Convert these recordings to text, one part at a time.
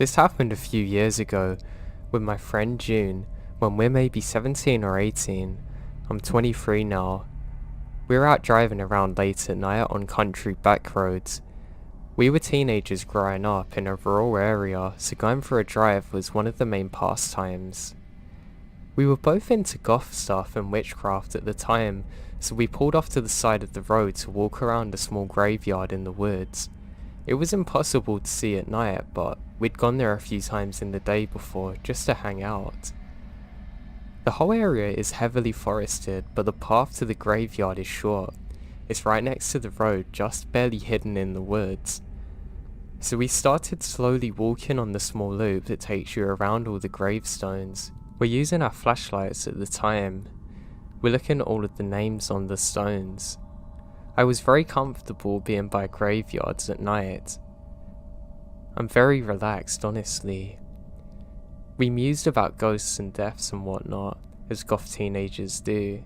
This happened a few years ago with my friend June when we're maybe 17 or 18. I'm 23 now. We were out driving around late at night on country back roads. We were teenagers growing up in a rural area, so going for a drive was one of the main pastimes. We were both into goth stuff and witchcraft at the time, so we pulled off to the side of the road to walk around a small graveyard in the woods. It was impossible to see at night, but we'd gone there a few times in the day before just to hang out. The whole area is heavily forested, but the path to the graveyard is short. It's right next to the road, just barely hidden in the woods. So we started slowly walking on the small loop that takes you around all the gravestones. We're using our flashlights at the time. We're looking at all of the names on the stones. I was very comfortable being by graveyards at night. I'm very relaxed, honestly. We mused about ghosts and deaths and whatnot, as goth teenagers do.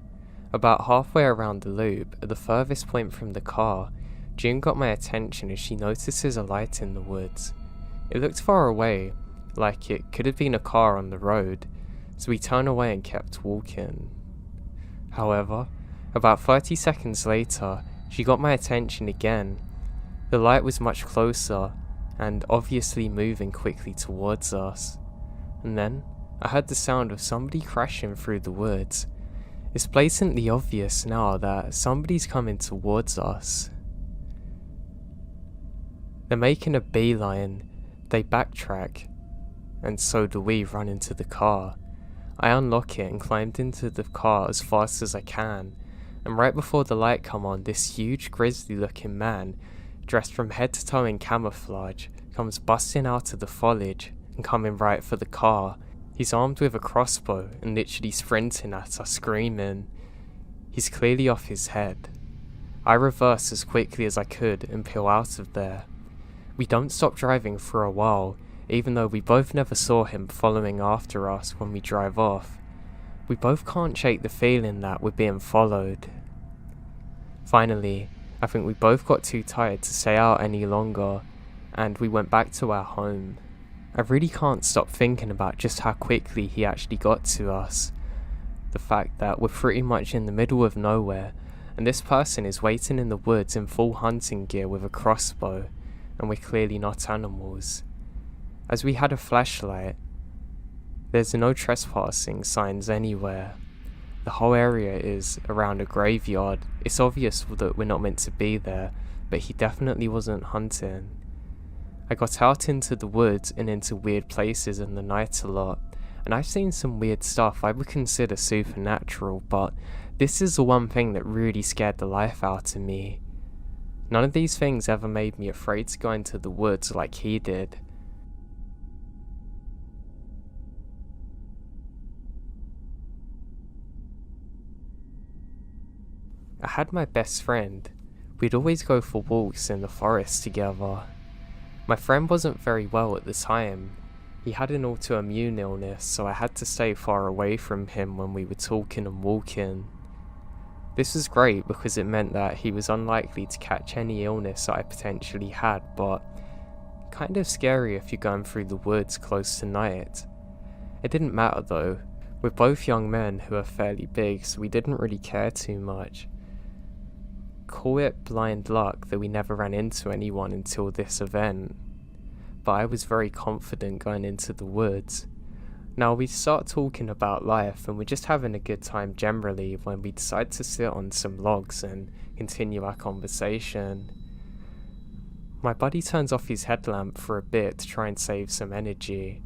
About halfway around the loop, at the furthest point from the car, June got my attention as she notices a light in the woods. It looked far away, like it could have been a car on the road, so we turned away and kept walking. However, about 30 seconds later, she got my attention again. The light was much closer, and obviously moving quickly towards us. And then, I heard the sound of somebody crashing through the woods. It's blatantly obvious now that somebody's coming towards us. They're making a beeline, they backtrack, and so do we run into the car. I unlock it and climbed into the car as fast as I can, and right before the light come on, this huge grisly looking man, dressed from head to toe in camouflage, comes busting out of the foliage and coming right for the car. He's armed with a crossbow and literally sprinting at us, screaming. He's clearly off his head. I reverse as quickly as I could and peel out of there. We don't stop driving for a while, even though we both never saw him following after us when we drive off. We both can't shake the feeling that we're being followed. Finally, I think we both got too tired to stay out any longer, and we went back to our home. I really can't stop thinking about just how quickly he actually got to us. The fact that we're pretty much in the middle of nowhere, and this person is waiting in the woods in full hunting gear with a crossbow, and we're clearly not animals. As we had a flashlight, there's no trespassing signs anywhere. The whole area is around a graveyard. It's obvious that we're not meant to be there, but he definitely wasn't hunting. I got out into the woods and into weird places in the night a lot, and I've seen some weird stuff I would consider supernatural, but this is the one thing that really scared the life out of me. None of these things ever made me afraid to go into the woods like he did. I had my best friend. We'd always go for walks in the forest together. My friend wasn't very well at the time. He had an autoimmune illness, so I had to stay far away from him when we were talking and walking. This was great because it meant that he was unlikely to catch any illness that I potentially had, but kind of scary if you're going through the woods close to night. It didn't matter though. We're both young men who are fairly big, so we didn't really care too much. Call it blind luck that we never ran into anyone until this event, but I was very confident going into the woods. Now we start talking about life and we're just having a good time generally when we decide to sit on some logs and continue our conversation. My buddy turns off his headlamp for a bit to try and save some energy,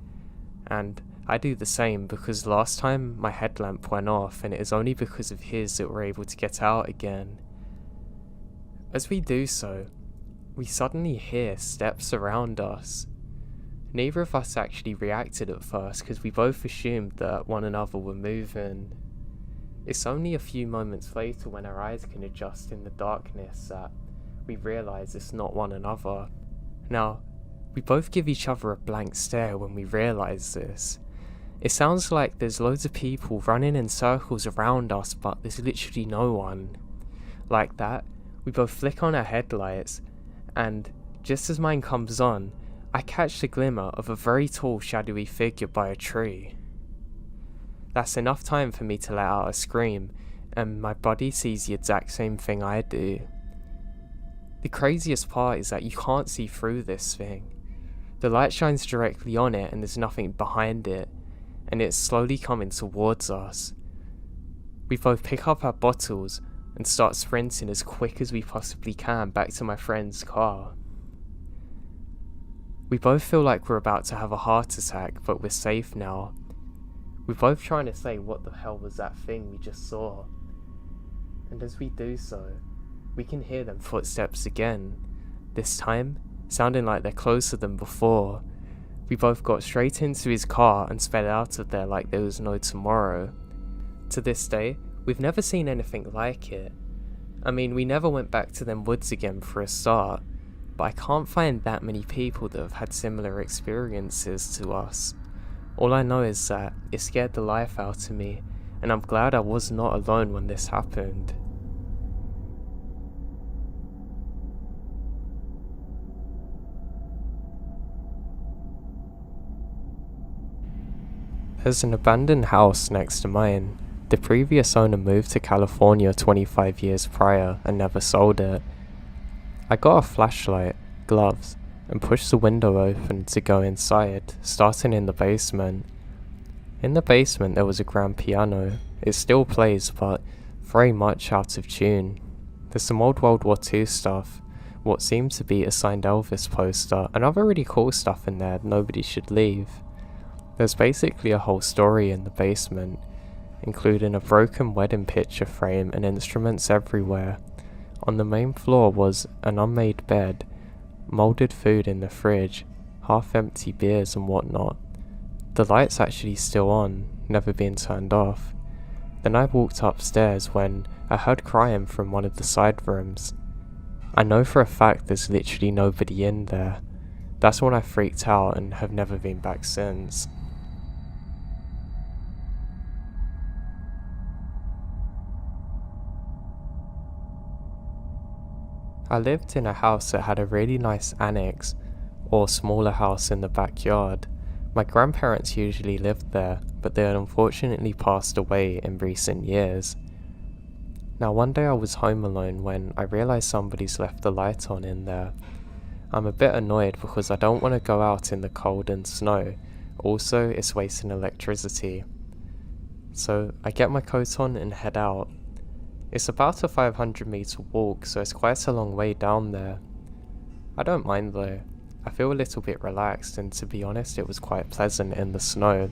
and I do the same because last time my headlamp went off and it is only because of his that we're able to get out again. As we do so, we suddenly hear steps around us. Neither of us actually reacted at first because we both assumed that one another were moving. It's only a few moments later when our eyes can adjust in the darkness that we realise it's not one another. Now, we both give each other a blank stare when we realise this. It sounds like there's loads of people running in circles around us, but there's literally no one. Like that, we both flick on our headlights, and just as mine comes on, I catch the glimmer of a very tall shadowy figure by a tree. That's enough time for me to let out a scream, and my body sees the exact same thing I do. The craziest part is that you can't see through this thing. The light shines directly on it and there's nothing behind it, and it's slowly coming towards us. We both pick up our bottles and start sprinting as quick as we possibly can back to my friend's car. We both feel like we're about to have a heart attack, but we're safe now. We're both trying to say what the hell was that thing we just saw. And as we do so, we can hear them footsteps again, this time sounding like they're closer than before. We both got straight into his car and sped out of there like there was no tomorrow. To this day, we've never seen anything like it. I mean, we never went back to them woods again for a start, but I can't find that many people that have had similar experiences to us. All I know is that it scared the life out of me, and I'm glad I was not alone when this happened. There's an abandoned house next to mine. The previous owner moved to California 25 years prior and never sold it. I got a flashlight, gloves, and pushed the window open to go inside, starting in the basement. In the basement there was a grand piano. It still plays, but very much out of tune. There's some old World War II stuff, what seems to be a signed Elvis poster, and other really cool stuff in there nobody should leave. There's basically a whole story in the basement, including a broken wedding picture frame and instruments everywhere. On the main floor was an unmade bed, moulded food in the fridge, half-empty beers and whatnot. The light's actually still on, never been turned off. Then I walked upstairs when I heard crying from one of the side rooms. I know for a fact there's literally nobody in there. That's when I freaked out and have never been back since. I lived in a house that had a really nice annex, or smaller house in the backyard. My grandparents usually lived there, but they had unfortunately passed away in recent years. Now one day I was home alone when I realised somebody's left the light on in there. I'm a bit annoyed because I don't want to go out in the cold and snow, also it's wasting electricity. So I get my coat on and head out. It's about a 500-meter walk, so it's quite a long way down there. I don't mind though. I feel a little bit relaxed, and to be honest it was quite pleasant in the snow.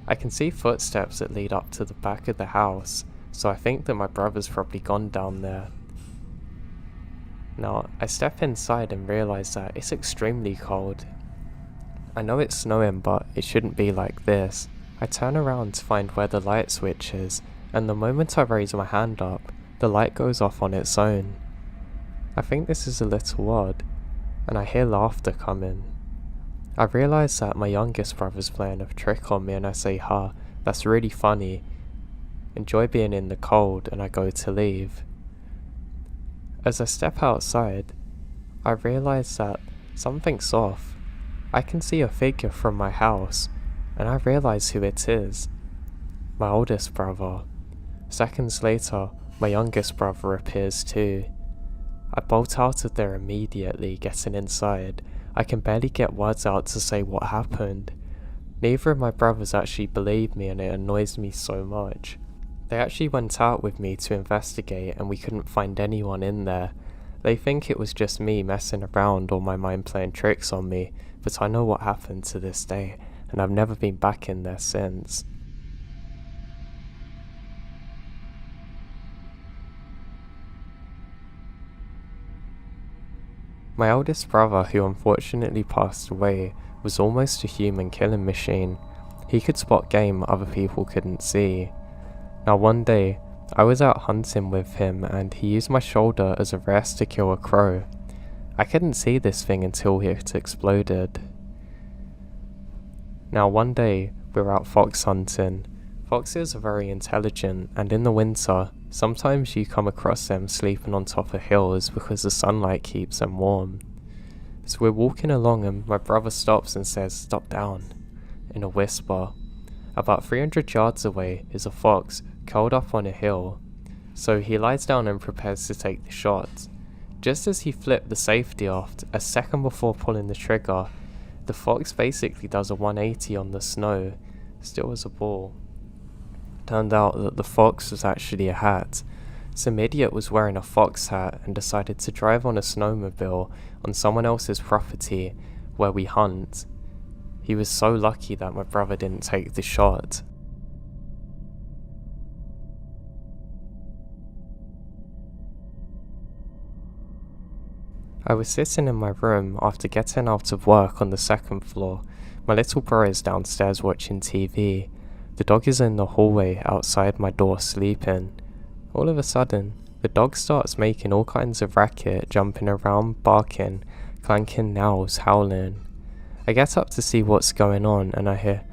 I can see footsteps that lead up to the back of the house, so I think that my brother's probably gone down there. Now, I step inside and realise that it's extremely cold. I know it's snowing, but it shouldn't be like this. I turn around to find where the light switch is, and the moment I raise my hand up, the light goes off on its own. I think this is a little odd, and I hear laughter coming. I realise that my youngest brother's playing a trick on me, and I say, "Ha, that's really funny. Enjoy being in the cold," and I go to leave. As I step outside, I realise that something's off. I can see a figure from my house, and I realise who it is. My oldest brother. Seconds later, my youngest brother appears too. I bolt out of there immediately, getting inside. I can barely get words out to say what happened. Neither of my brothers actually believe me, and it annoys me so much. They actually went out with me to investigate, and we couldn't find anyone in there. They think it was just me messing around or my mind playing tricks on me, but I know what happened to this day, and I've never been back in there since. My oldest brother, who unfortunately passed away, was almost a human killing machine. He could spot game other people couldn't see. Now one day, I was out hunting with him and he used my shoulder as a rest to kill a crow. I couldn't see this thing until it exploded. Now one day, we were out fox hunting. Foxes are very intelligent, and in the winter, sometimes you come across them sleeping on top of hills because the sunlight keeps them warm. So we're walking along and my brother stops and says, "Stop down," in a whisper. About 300 yards away is a fox curled up on a hill, so he lies down and prepares to take the shot. Just as he flipped the safety off, a second before pulling the trigger, the fox basically does a 180 on the snow, still as a ball. Turned out that the fox was actually a hat. Some idiot was wearing a fox hat and decided to drive on a snowmobile on someone else's property where we hunt. He was so lucky that my brother didn't take the shot. I was sitting in my room after getting out of work on the second floor. My little bro is downstairs watching TV. The dog is in the hallway outside my door sleeping. All of a sudden, the dog starts making all kinds of racket, jumping around, barking, clanking nails, howling. I get up to see what's going on and I hear,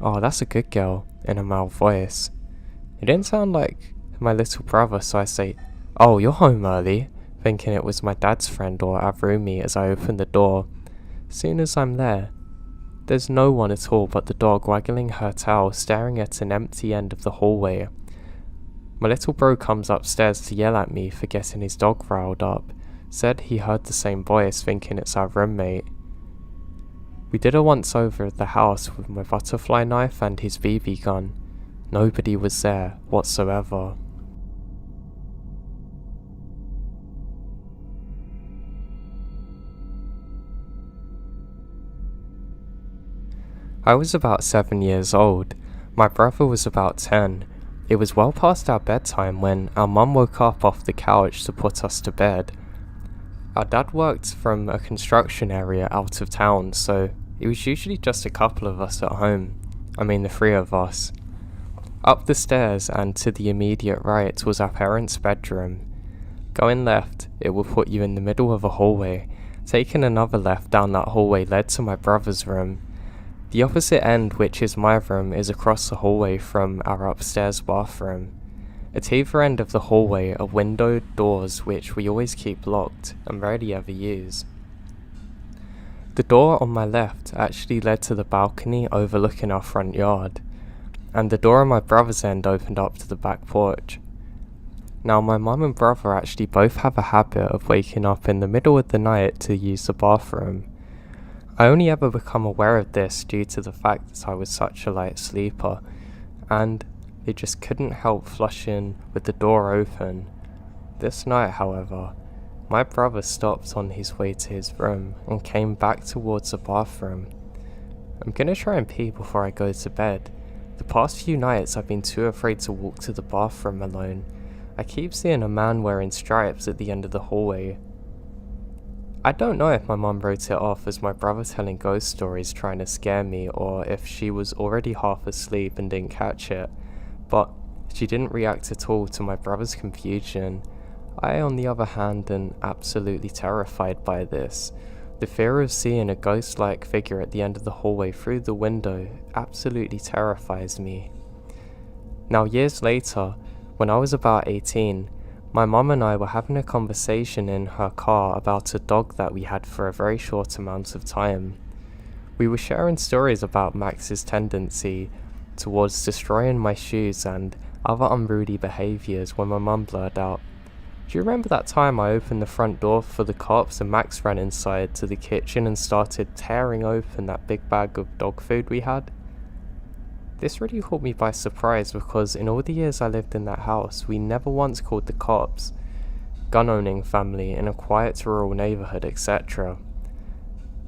"Oh, that's a good girl," in a mild voice. It didn't sound like my little brother, so I say, "Oh, you're home early," thinking it was my dad's friend or our roomie as I open the door. As soon as I'm there, there's no one at all but the dog waggling her tail, staring at an empty end of the hallway. My little bro comes upstairs to yell at me for getting his dog riled up, said he heard the same voice thinking it's our roommate. We did a once over at the house with my butterfly knife and his BB gun. Nobody was there whatsoever. I was about 7 years old. My brother was about 10. It was well past our bedtime when our mum woke up off the couch to put us to bed. Our dad worked from a construction area out of town, so it was usually just a couple of us at home. I mean the three of us. Up the stairs and to the immediate right was our parents' bedroom. Going left, it will put you in the middle of a hallway. Taking another left down that hallway led to my brother's room. The opposite end, which is my room, is across the hallway from our upstairs bathroom. At either end of the hallway are windowed doors which we always keep locked and rarely ever use. The door on my left actually led to the balcony overlooking our front yard, and the door on my brother's end opened up to the back porch. Now my mum and brother actually both have a habit of waking up in the middle of the night to use the bathroom. I only ever become aware of this due to the fact that I was such a light sleeper, and they just couldn't help flushing with the door open. This night, however, my brother stopped on his way to his room and came back towards the bathroom. I'm gonna try and pee before I go to bed. The past few nights I've been too afraid to walk to the bathroom alone. I keep seeing a man wearing stripes at the end of the hallway. I don't know if my mum wrote it off as my brother telling ghost stories trying to scare me, or if she was already half asleep and didn't catch it, but she didn't react at all to my brother's confusion. I, on the other hand, am absolutely terrified by this. The fear of seeing a ghost-like figure at the end of the hallway through the window absolutely terrifies me. Now, years later, when I was about 18, my mum and I were having a conversation in her car about a dog that we had for a very short amount of time. We were sharing stories about Max's tendency towards destroying my shoes and other unruly behaviours when my mum blurred out, "Do you remember that time I opened the front door for the cops and Max ran inside to the kitchen and started tearing open that big bag of dog food we had?" This really caught me by surprise because in all the years I lived in that house, we never once called the cops, gun-owning family in a quiet rural neighbourhood, etc.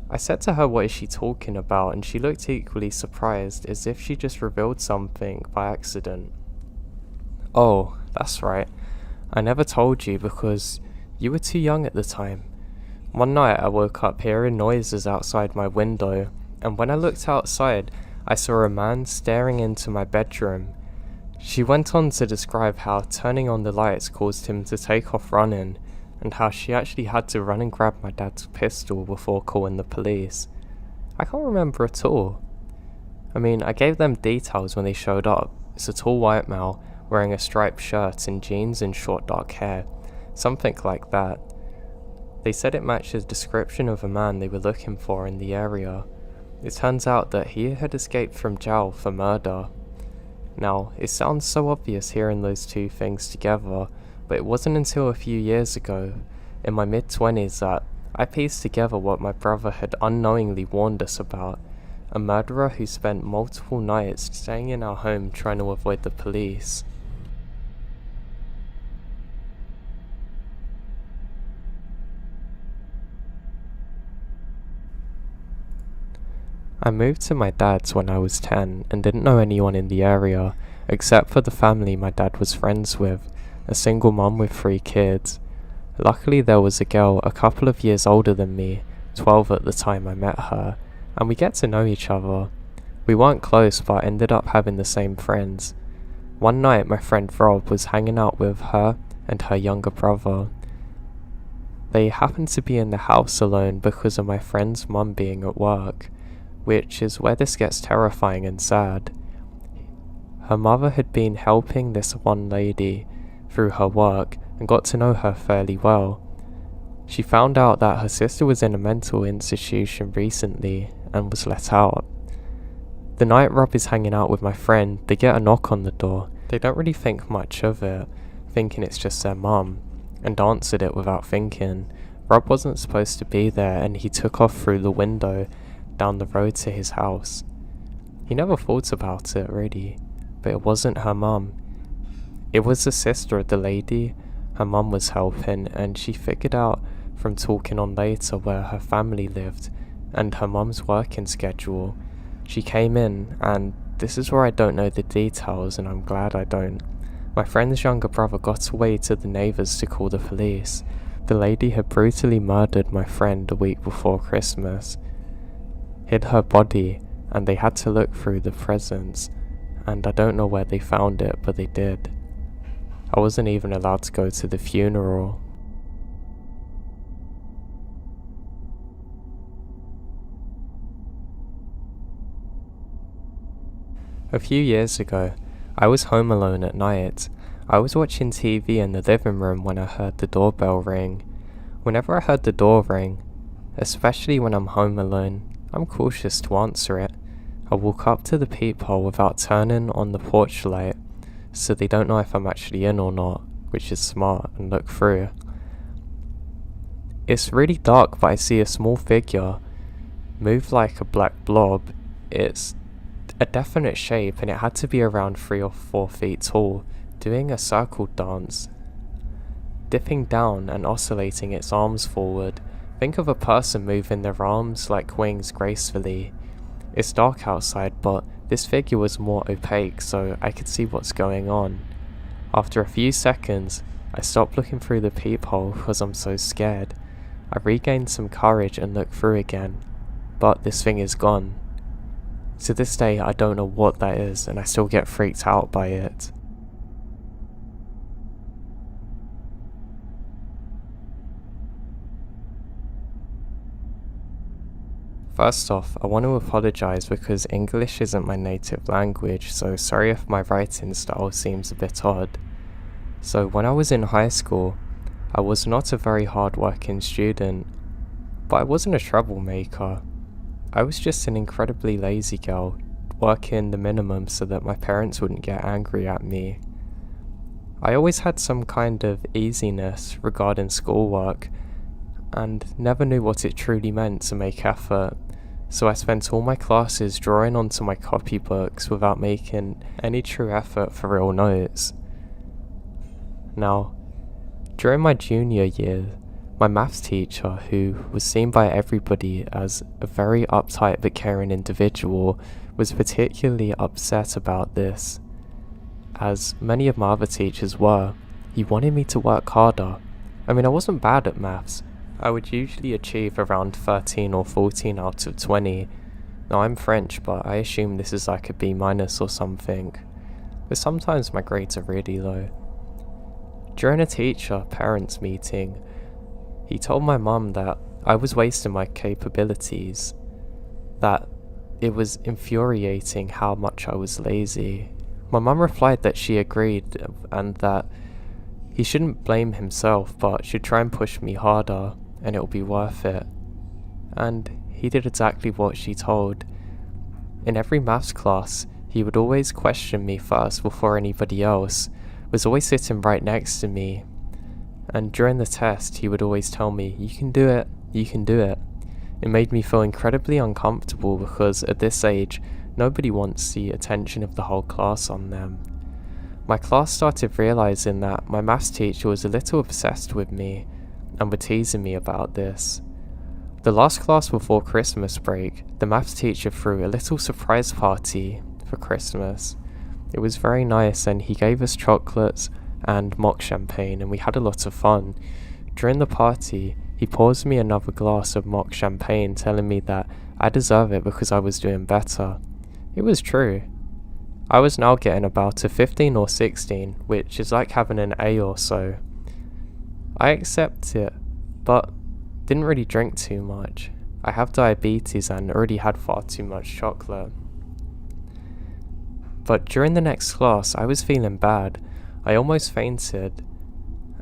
I said to her, "What is she talking about?" and she looked equally surprised, as if she just revealed something by accident. "Oh, that's right. I never told you because you were too young at the time. One night I woke up hearing noises outside my window, and when I looked outside, I saw a man staring into my bedroom." She went on to describe how turning on the lights caused him to take off running, and how she actually had to run and grab my dad's pistol before calling the police. I can't remember at all. I mean, I gave them details when they showed up. It's a tall white male, wearing a striped shirt and jeans and short dark hair, something like that. They said it matched the description of a man they were looking for in the area. It turns out that he had escaped from jail for murder. Now, it sounds so obvious hearing those two things together, but it wasn't until a few years ago, in my mid-20s, that I pieced together what my brother had unknowingly warned us about: a murderer who spent multiple nights staying in our home trying to avoid the police. I moved to my dad's when I was 10 and didn't know anyone in the area, except for the family my dad was friends with, a single mum with 3 kids. Luckily there was a girl a couple of years older than me, 12 at the time I met her, and we get to know each other. We weren't close but ended up having the same friends. One night my friend Rob was hanging out with her and her younger brother. They happened to be in the house alone because of my friend's mum being at work, which is where this gets terrifying and sad. Her mother had been helping this one lady through her work and got to know her fairly well. She found out that her sister was in a mental institution recently and was let out. The night Rob is hanging out with my friend, they get a knock on the door. They don't really think much of it, thinking it's just their mum, and answered it without thinking. Rob wasn't supposed to be there and he took off through the window down the road to his house. He never thought about it really, but it wasn't her mum. It was the sister of the lady her mum was helping, and she figured out from talking on later where her family lived and her mum's working schedule. She came in, and this is where I don't know the details, and I'm glad I don't. My friend's younger brother got away to the neighbours to call the police. The lady had brutally murdered my friend a week before Christmas, hid her body, and they had to look through the presents, and I don't know where they found it, but they did. I wasn't even allowed to go to the funeral. A few years ago, I was home alone at night. I was watching TV in the living room when I heard the doorbell ring. Whenever I heard the door ring, especially when I'm home alone, I'm cautious to answer it. I walk up to the peephole without turning on the porch light, so they don't know if I'm actually in or not, which is smart, and look through. It's really dark, but I see a small figure move like a black blob. It's a definite shape, and it had to be around 3 or 4 feet tall, doing a circle dance, dipping down and oscillating its arms forward. Think of a person moving their arms like wings gracefully. It's dark outside, but this figure was more opaque, so I could see what's going on. After a few seconds, I stopped looking through the peephole because I'm so scared. I regained some courage and looked through again, but this thing is gone. To this day, I don't know what that is, and I still get freaked out by it. First off, I want to apologise because English isn't my native language, so sorry if my writing style seems a bit odd. So when I was in high school, I was not a very hard-working student, but I wasn't a troublemaker. I was just an incredibly lazy girl, working the minimum so that my parents wouldn't get angry at me. I always had some kind of easiness regarding schoolwork, and never knew what it truly meant to make effort, so I spent all my classes drawing onto my copybooks without making any true effort for real notes. Now, during my junior year, my maths teacher, who was seen by everybody as a very uptight but caring individual, was particularly upset about this. As many of my other teachers were, he wanted me to work harder. I mean, I wasn't bad at maths. I would usually achieve around 13 or 14 out of 20. Now I'm French, but I assume this is like a B- or something. But sometimes my grades are really low. During a teacher-parents meeting, he told my mum that I was wasting my capabilities, that it was infuriating how much I was lazy. My mum replied that she agreed and that he shouldn't blame himself but should try and push me harder, and it'll be worth it. And he did exactly what she told. In every maths class, he would always question me first before anybody else, was always sitting right next to me. And during the test, he would always tell me, "You can do it, you can do it." It made me feel incredibly uncomfortable because at this age, nobody wants the attention of the whole class on them. My class started realizing that my maths teacher was a little obsessed with me and were teasing me about this. The last class before Christmas break, the maths teacher threw a little surprise party for Christmas. It was very nice and he gave us chocolates and mock champagne and we had a lot of fun. During the party, he pours me another glass of mock champagne telling me that I deserve it because I was doing better. It was true. I was now getting about a 15 or 16, which is like having an A or so. I accept it, but didn't really drink too much. I have diabetes and already had far too much chocolate. But during the next class, I was feeling bad. I almost fainted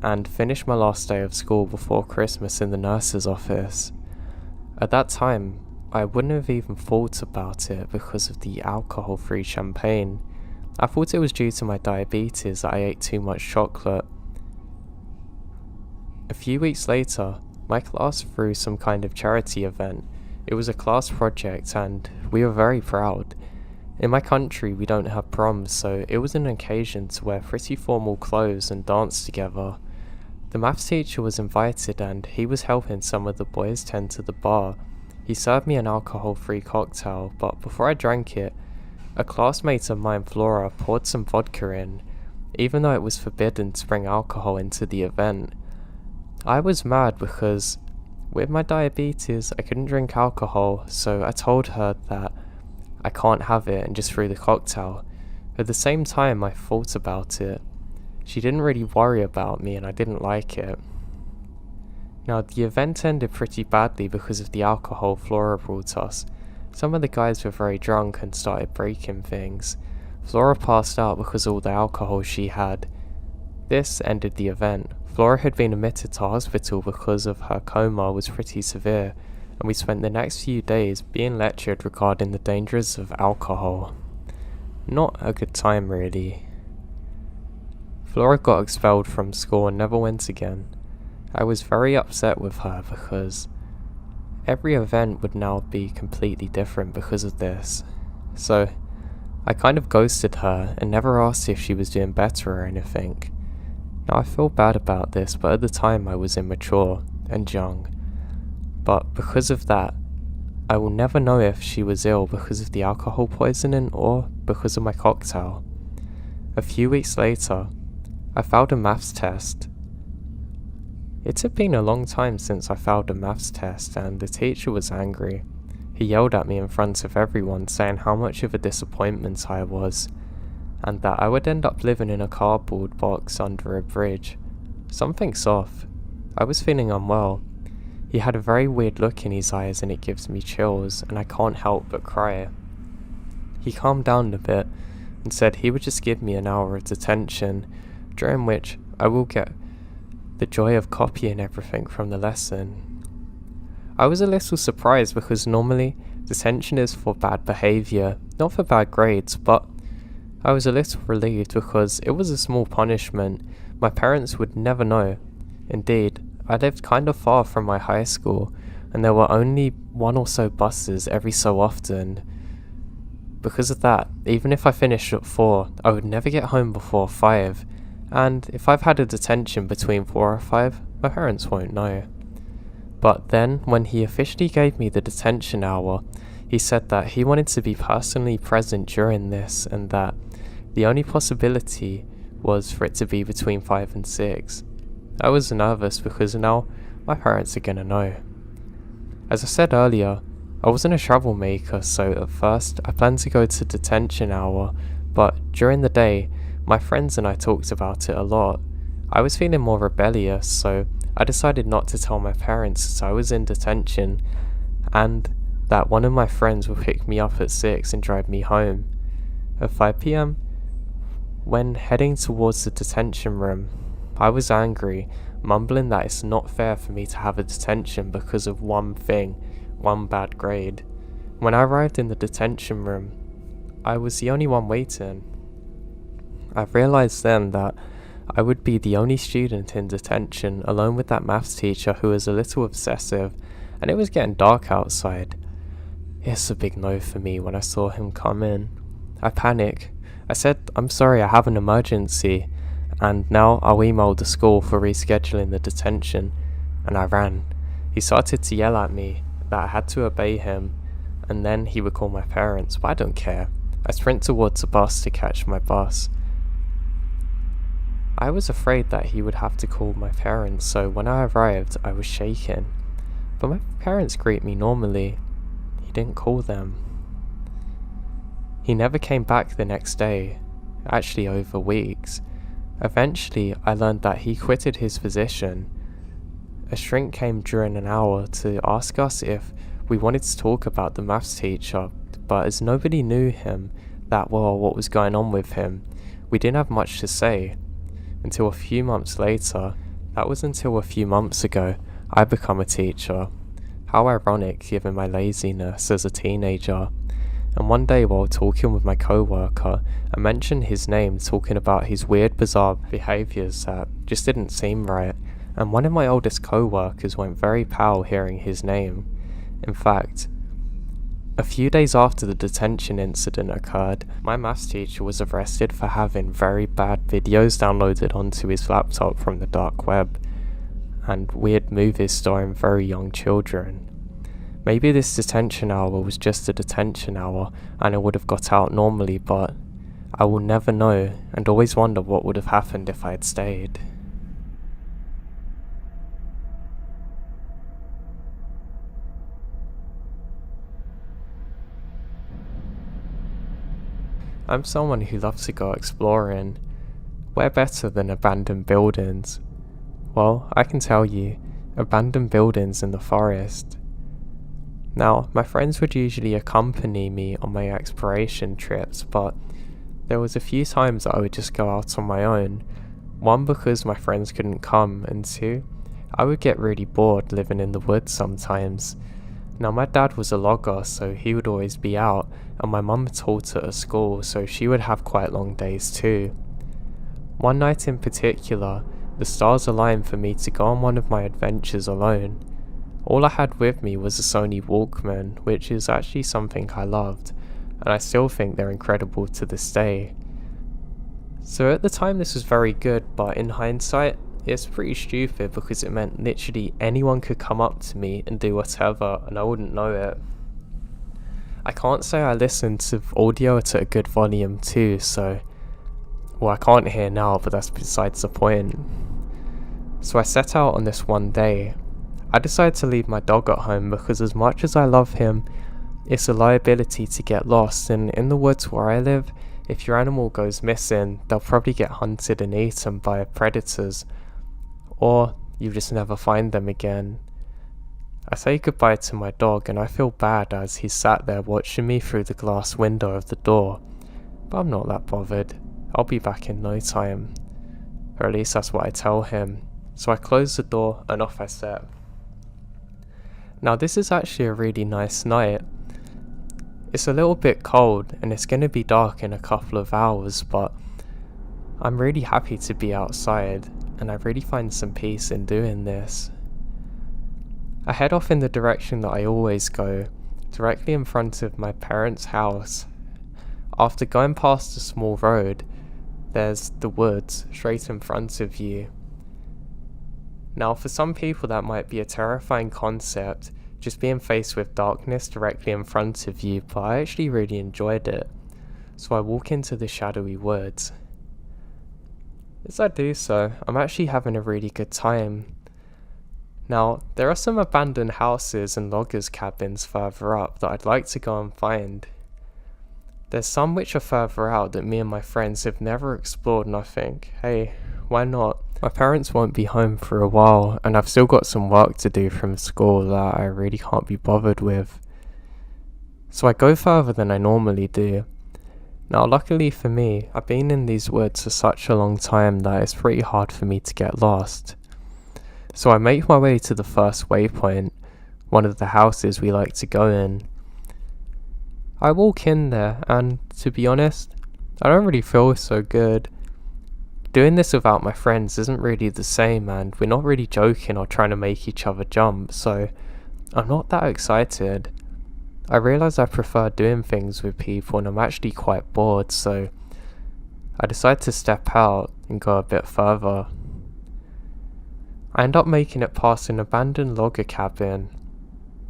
and finished my last day of school before Christmas in the nurse's office. At that time, I wouldn't have even thought about it because of the alcohol-free champagne. I thought it was due to my diabetes that I ate too much chocolate. A few weeks later, my class threw some kind of charity event. It was a class project and we were very proud. In my country we don't have proms, so it was an occasion to wear pretty formal clothes and dance together. The maths teacher was invited and he was helping some of the boys tend to the bar. He served me an alcohol-free cocktail, but before I drank it, a classmate of mine, Flora, poured some vodka in, even though it was forbidden to bring alcohol into the event. I was mad because with my diabetes I couldn't drink alcohol, so I told her that I can't have it and just threw the cocktail. At the same time I thought about it. She didn't really worry about me and I didn't like it. Now the event ended pretty badly because of the alcohol Flora brought us. Some of the guys were very drunk and started breaking things. Flora passed out because of all the alcohol she had. This ended the event. Flora had been admitted to hospital because of her coma was pretty severe, and we spent the next few days being lectured regarding the dangers of alcohol. Not a good time really. Flora got expelled from school and never went again. I was very upset with her because every event would now be completely different because of this. So I kind of ghosted her and never asked if she was doing better or anything. Now I feel bad about this, but at the time I was immature and young. But because of that, I will never know if she was ill because of the alcohol poisoning or because of my cocktail. A few weeks later, I failed a maths test. It had been a long time since I failed a maths test and the teacher was angry. He yelled at me in front of everyone saying how much of a disappointment I was, and that I would end up living in a cardboard box under a bridge. Something's off. I was feeling unwell. He had a very weird look in his eyes and it gives me chills and I can't help but cry. He calmed down a bit and said he would just give me an hour of detention, during which I will get the joy of copying everything from the lesson. I was a little surprised because normally detention is for bad behaviour, not for bad grades, but I was a little relieved because it was a small punishment. My parents would never know. Indeed, I lived kind of far from my high school and there were only one or so buses every so often. Because of that, even if I finished at 4, I would never get home before 5. And if I've had a detention between 4 or 5, my parents won't know. But then, when he officially gave me the detention hour, he said that he wanted to be personally present during this and that the only possibility was for it to be between 5 and 6. I was nervous because now my parents are gonna know. As I said earlier, I wasn't a troublemaker, so at first I planned to go to detention hour, but during the day, my friends and I talked about it a lot. I was feeling more rebellious, so I decided not to tell my parents that I was in detention and that one of my friends would pick me up at 6 and drive me home. At 5 PM, when heading towards the detention room, I was angry, mumbling that it's not fair for me to have a detention because of one thing, one bad grade. When I arrived in the detention room, I was the only one waiting. I realised then that I would be the only student in detention, alone with that maths teacher who was a little obsessive, and it was getting dark outside. It's a big no for me when I saw him come in. I panic. I said, "I'm sorry, I have an emergency, and now I'll email the school for rescheduling the detention," and I ran. He started to yell at me that I had to obey him, and then he would call my parents, but I don't care. I sprint towards the bus to catch my bus. I was afraid that he would have to call my parents, so when I arrived, I was shaken. But my parents greet me normally. He didn't call them. He never came back the next day, actually over weeks. Eventually, I learned that he quitted his position. A shrink came during an hour to ask us if we wanted to talk about the maths teacher, but as nobody knew him that well or what was going on with him, we didn't have much to say. Until a few months later, that was until a few months ago, I become a teacher. How ironic given my laziness as a teenager. And one day while talking with my co-worker, I mentioned his name, talking about his weird bizarre behaviours that just didn't seem right, and one of my oldest co-workers went very pale hearing his name. In fact, a few days after the detention incident occurred, my maths teacher was arrested for having very bad videos downloaded onto his laptop from the dark web, and weird movies starring very young children. Maybe this detention hour was just a detention hour and I would have got out normally, but I will never know, and always wonder what would have happened if I had stayed. I'm someone who loves to go exploring. Where better than abandoned buildings? Well, I can tell you, abandoned buildings in the forest. Now, my friends would usually accompany me on my exploration trips, but there was a few times that I would just go out on my own. One, because my friends couldn't come, and two, I would get really bored living in the woods sometimes. Now, my dad was a logger, so he would always be out, and my mum taught at a school, so she would have quite long days too. One night in particular, the stars aligned for me to go on one of my adventures alone. All I had with me was a Sony Walkman, which is actually something I loved, and I still think they're incredible to this day. So at the time this was very good, but in hindsight, it's pretty stupid because it meant literally anyone could come up to me and do whatever and I wouldn't know it. I can't say I listened to audio at a good volume too, so... well, I can't hear now, but that's besides the point. So I set out on this one day. I decided to leave my dog at home because as much as I love him, it's a liability to get lost, and in the woods where I live, if your animal goes missing, they'll probably get hunted and eaten by predators, or you just never find them again. I say goodbye to my dog and I feel bad as he sat there watching me through the glass window of the door, but I'm not that bothered. I'll be back in no time, or at least that's what I tell him. So I close the door and off I set. Now this is actually a really nice night. It's a little bit cold and it's going to be dark in a couple of hours, but I'm really happy to be outside and I really find some peace in doing this. I head off in the direction that I always go, directly in front of my parents' house. After going past a small road, there's the woods straight in front of you. Now for some people that might be a terrifying concept, just being faced with darkness directly in front of you, but I actually really enjoyed it. So I walk into the shadowy woods. As I do so, I'm actually having a really good time. Now, there are some abandoned houses and loggers' cabins further up that I'd like to go and find. There's some which are further out that me and my friends have never explored, and I think, hey, why not? My parents won't be home for a while, and I've still got some work to do from school that I really can't be bothered with. So I go further than I normally do. Now luckily for me, I've been in these woods for such a long time that it's pretty hard for me to get lost. So I make my way to the first waypoint, one of the houses we like to go in. I walk in there and, to be honest, I don't really feel so good. Doing this without my friends isn't really the same, and we're not really joking or trying to make each other jump, so I'm not that excited. I realise I prefer doing things with people and I'm actually quite bored, so I decide to step out and go a bit further. I end up making it past an abandoned logger cabin.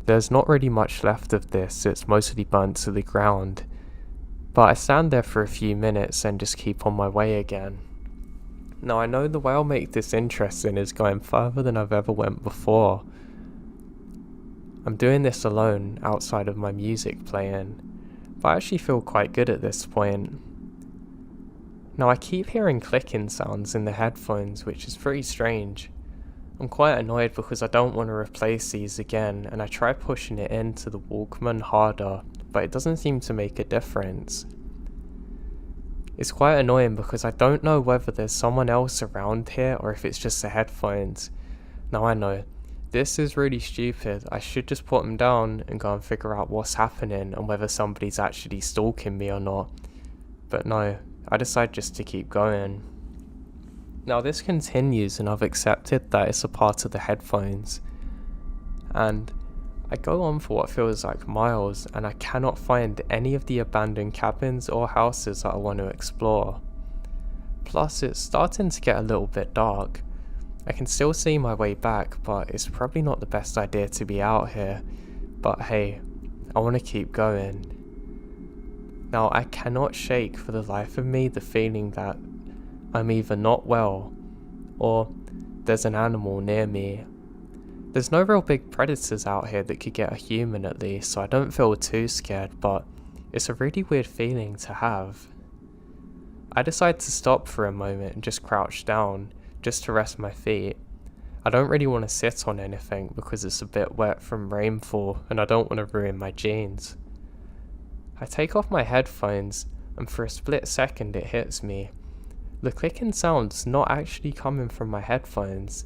There's not really much left of this, it's mostly burnt to the ground, but I stand there for a few minutes and just keep on my way again. Now I know the way I'll make this interesting is going further than I've ever went before. I'm doing this alone outside of my music playing, but I actually feel quite good at this point. Now I keep hearing clicking sounds in the headphones, which is pretty strange. I'm quite annoyed because I don't want to replace these again, and I try pushing it into the Walkman harder, but it doesn't seem to make a difference. It's quite annoying because I don't know whether there's someone else around here or if it's just the headphones. Now I know, this is really stupid. I should just put them down and go and figure out what's happening and whether somebody's actually stalking me or not. But no, I decide just to keep going. Now this continues and I've accepted that it's a part of the headphones. And I go on for what feels like miles and I cannot find any of the abandoned cabins or houses that I want to explore. Plus it's starting to get a little bit dark. I can still see my way back, but it's probably not the best idea to be out here. But hey, I want to keep going. Now I cannot shake for the life of me the feeling that I'm either not well or there's an animal near me. There's no real big predators out here that could get a human at least, so I don't feel too scared, but it's a really weird feeling to have. I decide to stop for a moment and just crouch down, just to rest my feet. I don't really want to sit on anything because it's a bit wet from rainfall and I don't want to ruin my jeans. I take off my headphones and for a split second it hits me. The clicking sound's not actually coming from my headphones.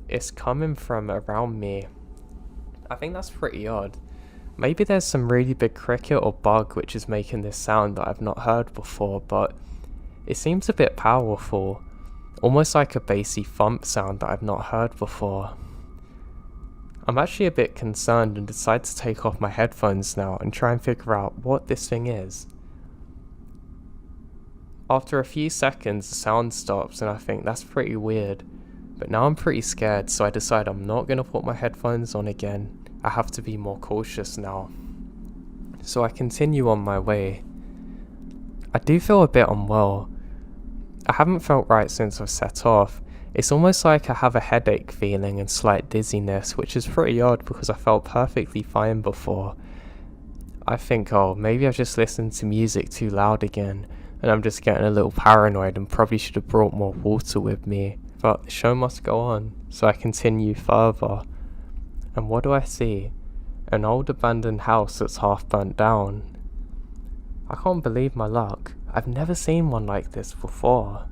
It's coming from around me. I think that's pretty odd. Maybe there's some really big cricket or bug which is making this sound that I've not heard before, but it seems a bit powerful. Almost like a bassy thump sound that I've not heard before. I'm actually a bit concerned and decide to take off my headphones now and try and figure out what this thing is. After a few seconds the sound stops and I think that's pretty weird. But now I'm pretty scared, so I decide I'm not going to put my headphones on again. I have to be more cautious now. So I continue on my way. I do feel a bit unwell. I haven't felt right since I've set off. It's almost like I have a headache feeling and slight dizziness, which is pretty odd because I felt perfectly fine before. I think, oh, maybe I've just listened to music too loud again, and I'm just getting a little paranoid and probably should have brought more water with me. But the show must go on, so I continue further. And what do I see? An old abandoned house that's half burnt down. I can't believe my luck. I've never seen one like this before.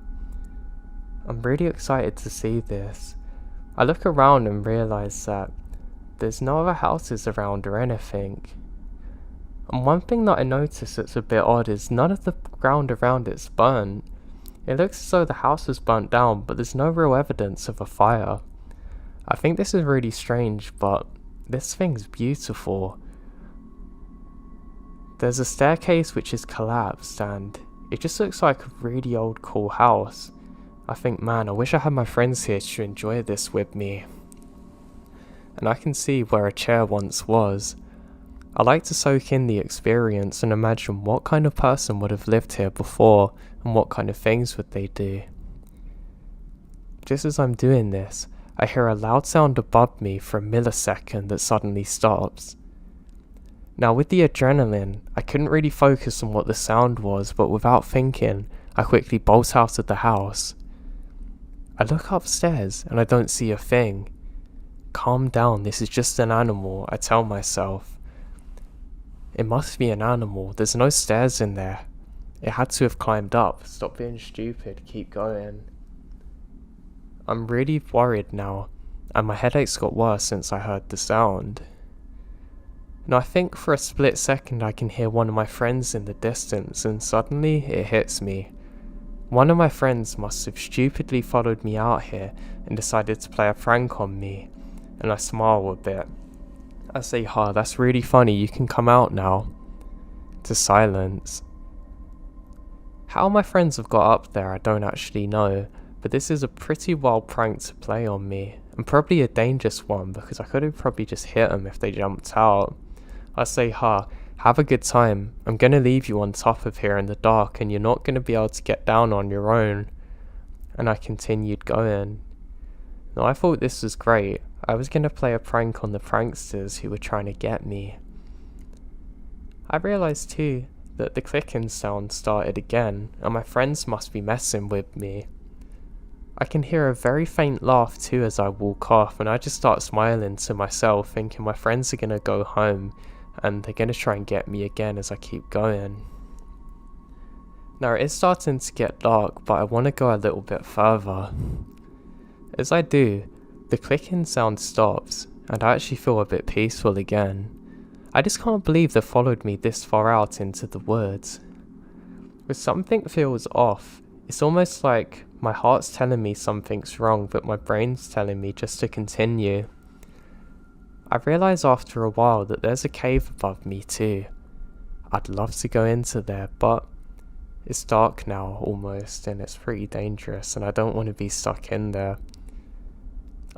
I'm really excited to see this. I look around and realise that there's no other houses around or anything. And one thing that I notice that's a bit odd is none of the ground around it's burnt. It looks as though the house was burnt down, but there's no real evidence of a fire. I think this is really strange, but this thing's beautiful. There's a staircase which is collapsed, and it just looks like a really old cool house. I think, man, I wish I had my friends here to enjoy this with me. And I can see where a chair once was. I like to soak in the experience and imagine what kind of person would have lived here before and what kind of things would they do. Just as I'm doing this, I hear a loud sound above me for a millisecond that suddenly stops. Now with the adrenaline, I couldn't really focus on what the sound was, but without thinking, I quickly bolt out of the house. I look upstairs and I don't see a thing. Calm down, this is just an animal, I tell myself. It must be an animal, there's no stairs in there. It had to have climbed up. Stop being stupid, keep going. I'm really worried now. and my headaches got worse since I heard the sound. And I think for a split second I can hear one of my friends in the distance, and suddenly it hits me. One of my friends must have stupidly followed me out here and decided to play a prank on me, and I smile a bit. I say, "Ha, that's really funny, you can come out now." To silence. How my friends have got up there I don't actually know, but this is a pretty wild prank to play on me, and probably a dangerous one because I could have probably just hit them if they jumped out. I say, "Ha, have a good time. I'm gonna leave you on top of here in the dark and you're not gonna be able to get down on your own." And I continued going. Now I thought this was great. I was gonna play a prank on the pranksters who were trying to get me. I realised too that the clicking sound started again and my friends must be messing with me. I can hear a very faint laugh too as I walk off, and I just start smiling to myself thinking my friends are gonna go home and they're gonna try and get me again as I keep going. Now it is starting to get dark, but I want to go a little bit further. As I do, the clicking sound stops and I actually feel a bit peaceful again. I just can't believe they followed me this far out into the woods. But something feels off. It's almost like my heart's telling me something's wrong, but my brain's telling me just to continue. I realise after a while that there's a cave above me too. I'd love to go into there, but it's dark now almost and it's pretty dangerous and I don't want to be stuck in there.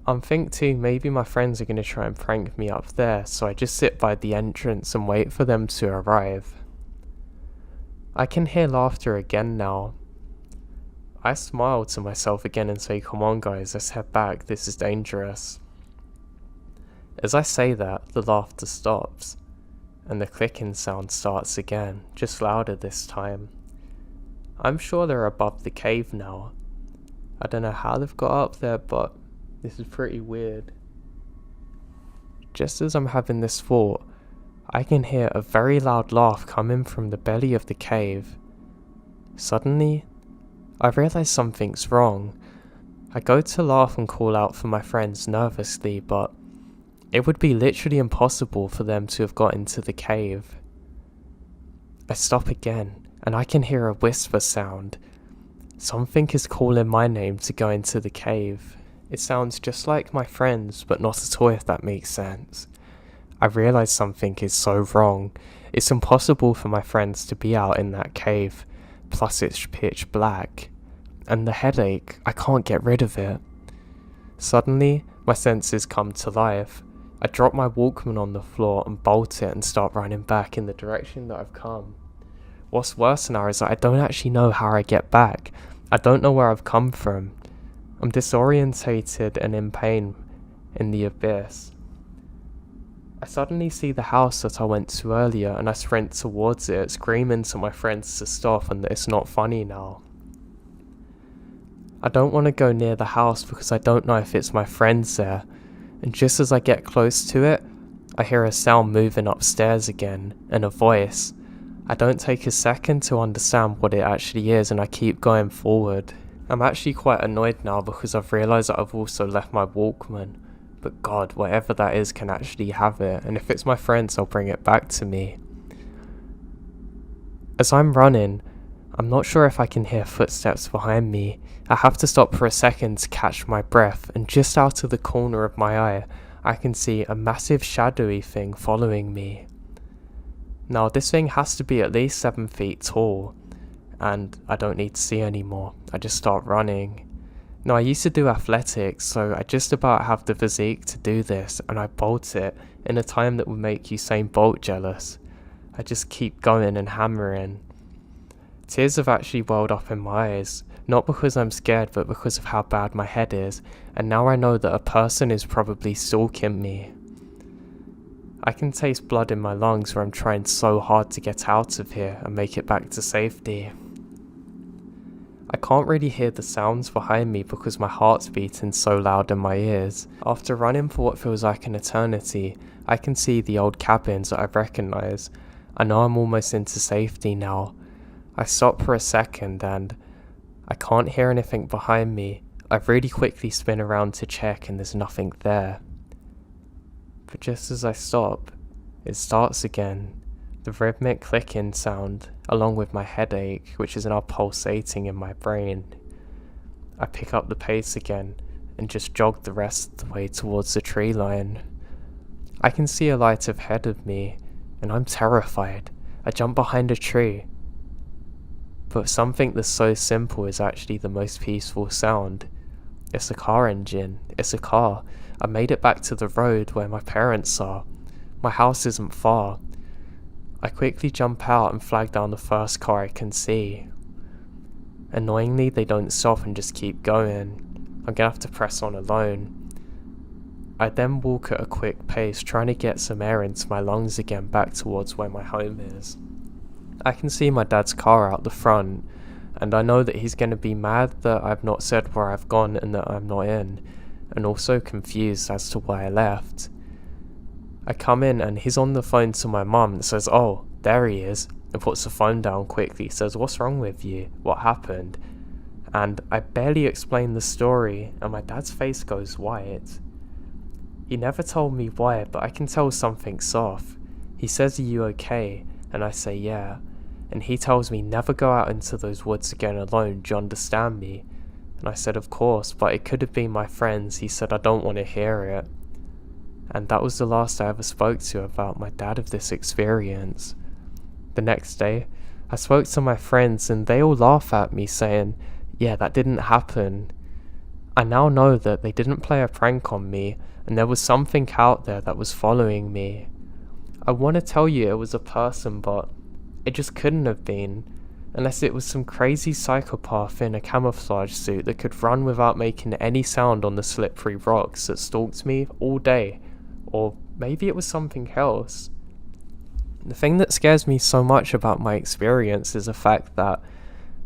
I'm thinking too, maybe my friends are going to try and prank me up there, so I just sit by the entrance and wait for them to arrive. I can hear laughter again now. I smile to myself again and say, "Come on guys, let's head back, this is dangerous." As I say that, the laughter stops, and the clicking sound starts again, just louder this time. I'm sure they're above the cave now. I don't know how they've got up there, but this is pretty weird. Just as I'm having this thought, I can hear a very loud laugh coming from the belly of the cave. Suddenly, I realise something's wrong. I go to laugh and call out for my friends nervously, but it would be literally impossible for them to have got into the cave. I stop again, and I can hear a whisper sound. Something is calling my name to go into the cave. It sounds just like my friends, but not at all, if that makes sense. I realise something is so wrong. It's impossible for my friends to be out in that cave, plus it's pitch black. And the headache, I can't get rid of it. Suddenly, my senses come to life. I drop my Walkman on the floor and bolt it and start running back in the direction that I've come. What's worse now is that I don't actually know how I get back. I don't know where I've come from. I'm disorientated and in pain in the abyss. I suddenly see the house that I went to earlier and I sprint towards it, screaming to my friends to stop and that it's not funny now. I don't want to go near the house because I don't know if it's my friends there, and just as I get close to it, I hear a sound moving upstairs again, and a voice. I don't take a second to understand what it actually is and I keep going forward. I'm actually quite annoyed now because I've realised that I've also left my Walkman, but God, whatever that is can actually have it, and if it's my friends I'll bring it back to me. As I'm running, I'm not sure if I can hear footsteps behind me. I have to stop for a second to catch my breath, and just out of the corner of my eye, I can see a massive shadowy thing following me. Now this thing has to be at least 7 feet tall, and I don't need to see anymore. I just start running. Now I used to do athletics, so I just about have the physique to do this, and I bolt it in a time that would make Usain Bolt jealous. I just keep going and hammering. Tears have actually welled up in my eyes, not because I'm scared but because of how bad my head is, and now I know that a person is probably stalking me. I can taste blood in my lungs where I'm trying so hard to get out of here and make it back to safety. I can't really hear the sounds behind me because my heart's beating so loud in my ears. After running for what feels like an eternity, I can see the old cabins that I recognise. I know I'm almost into safety now. I stop for a second and I can't hear anything behind me, I really quickly spin around to check and there's nothing there. But just as I stop, it starts again, the rhythmic clicking sound, along with my headache, which is now pulsating in my brain. I pick up the pace again and just jog the rest of the way towards the tree line. I can see a light ahead of me, and I'm terrified. I jump behind a tree. But something that's so simple is actually the most peaceful sound. It's a car engine. It's a car. I made it back to the road where my parents are. My house isn't far. I quickly jump out and flag down the first car I can see. Annoyingly, they don't stop and just keep going. I'm gonna have to press on alone. I then walk at a quick pace, trying to get some air into my lungs again back towards where my home is. I can see my dad's car out the front, and I know that he's going to be mad that I've not said where I've gone and that I'm not in, and also confused as to why I left. I come in and he's on the phone to my mum and says, "Oh, there he is," and puts the phone down quickly, says, "What's wrong with you? What happened?" And I barely explain the story, and my dad's face goes white. He never told me why, but I can tell something's off. He says, "Are you okay?" And I say, "Yeah." And he tells me, "Never go out into those woods again alone, do you understand me?" And I said, "Of course, but it could have been my friends." He said, "I don't want to hear it." And that was the last I ever spoke to about my dad of this experience. The next day, I spoke to my friends and they all laugh at me saying, "Yeah, that didn't happen." I now know that they didn't play a prank on me, and there was something out there that was following me. I want to tell you it was a person, but it just couldn't have been, unless it was some crazy psychopath in a camouflage suit that could run without making any sound on the slippery rocks that stalked me all day, or maybe it was something else. The thing that scares me so much about my experience is the fact that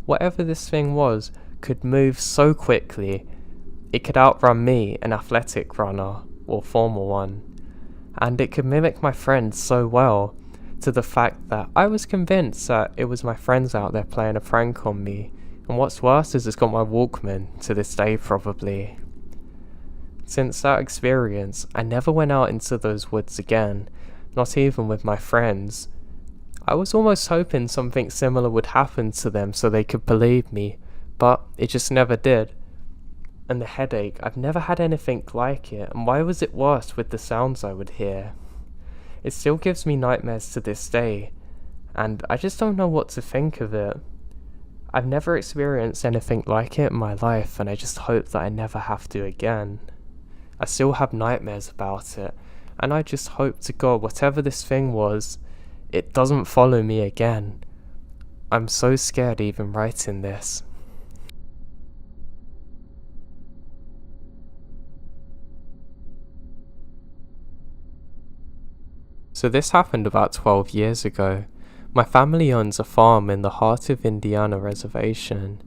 whatever this thing was could move so quickly. It could outrun me, an athletic runner, or formal one, and it could mimic my friends so well, to the fact that I was convinced that it was my friends out there playing a prank on me, and what's worse is it's got my Walkman to this day probably. Since that experience, I never went out into those woods again, not even with my friends. I was almost hoping something similar would happen to them so they could believe me, but it just never did. And the headache, I've never had anything like it, and why was it worse with the sounds I would hear? It still gives me nightmares to this day, and I just don't know what to think of it. I've never experienced anything like it in my life, and I just hope that I never have to again. I still have nightmares about it, and I just hope to God whatever this thing was, it doesn't follow me again. I'm so scared even writing this. So this happened about 12 years ago. My family owns a farm in the heart of Indiana reservation.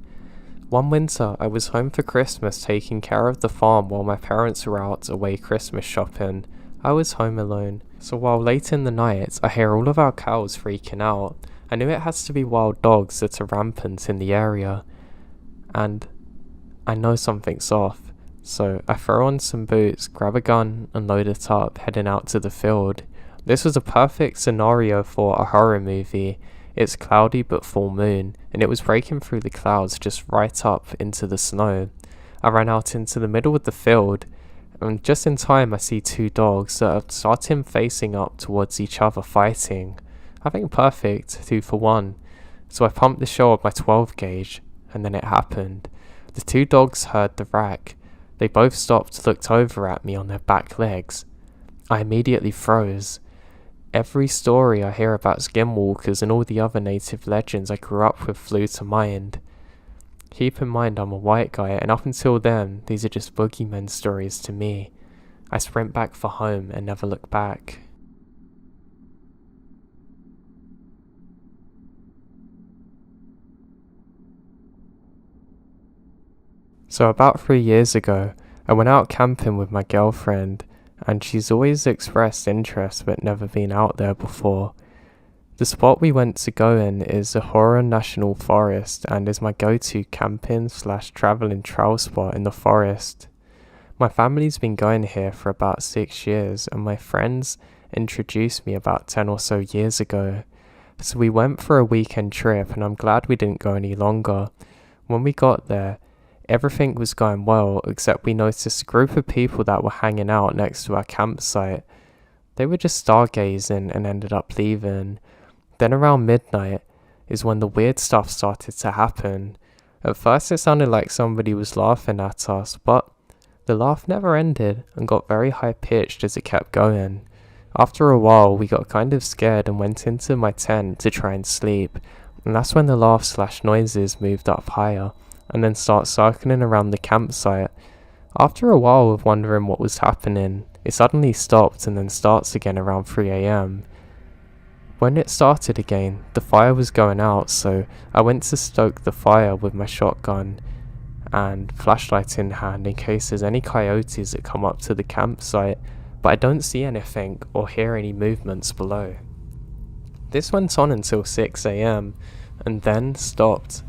One winter, I was home for Christmas taking care of the farm while my parents were out away Christmas shopping. I was home alone. So while late in the night, I hear all of our cows freaking out. I knew it has to be wild dogs that are rampant in the area. And I know something's off. So I throw on some boots, grab a gun, and load it up, heading out to the field. This was a perfect scenario for a horror movie. It's cloudy but full moon, and it was breaking through the clouds just right up into the snow. I ran out into the middle of the field, and just in time I see two dogs that are starting facing up towards each other fighting. I think perfect, 2 for 1. So I pumped the shell of my 12 gauge, and then it happened. The two dogs heard the rack. They both stopped, looked over at me on their back legs. I immediately froze. Every story I hear about Skinwalkers and all the other native legends I grew up with flew to mind. Keep in mind I'm a white guy, and up until then, these are just boogeyman stories to me. I sprint back for home and never look back. So about 3 years ago, I went out camping with my girlfriend, and she's always expressed interest but never been out there before. The spot we went to go in is a Horror National Forest and is my go-to camping/traveling trail spot in the forest. My family's been going here for about 6 years and my friends introduced me about 10 or so years ago. So we went for a weekend trip and I'm glad we didn't go any longer. When we got there, everything was going well except we noticed a group of people that were hanging out next to our campsite. They were just stargazing and ended up leaving. Then around midnight is when the weird stuff started to happen. At first it sounded like somebody was laughing at us, but the laugh never ended and got very high pitched as it kept going. After a while we got kind of scared and went into my tent to try and sleep, and that's when the laugh/noises moved up higher and then start circling around the campsite. After a while of wondering what was happening, it suddenly stopped and then starts again around 3 AM. When it started again, the fire was going out, so I went to stoke the fire with my shotgun and flashlight in hand in case there's any coyotes that come up to the campsite, but I don't see anything or hear any movements below. This went on until 6 AM and then stopped,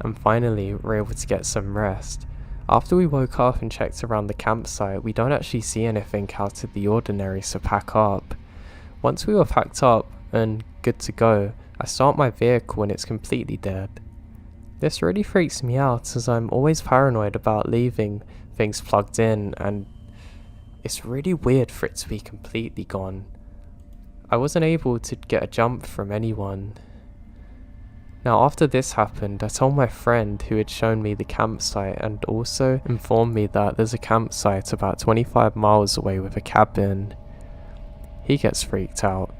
and finally we were able to get some rest. After we woke up and checked around the campsite, we don't actually see anything out of the ordinary, so pack up. Once we were packed up and good to go, I start my vehicle and it's completely dead. This really freaks me out as I'm always paranoid about leaving things plugged in, and it's really weird for it to be completely gone. I wasn't able to get a jump from anyone. Now after this happened, I told my friend who had shown me the campsite and also informed me that there's a campsite about 25 miles away with a cabin. He gets freaked out.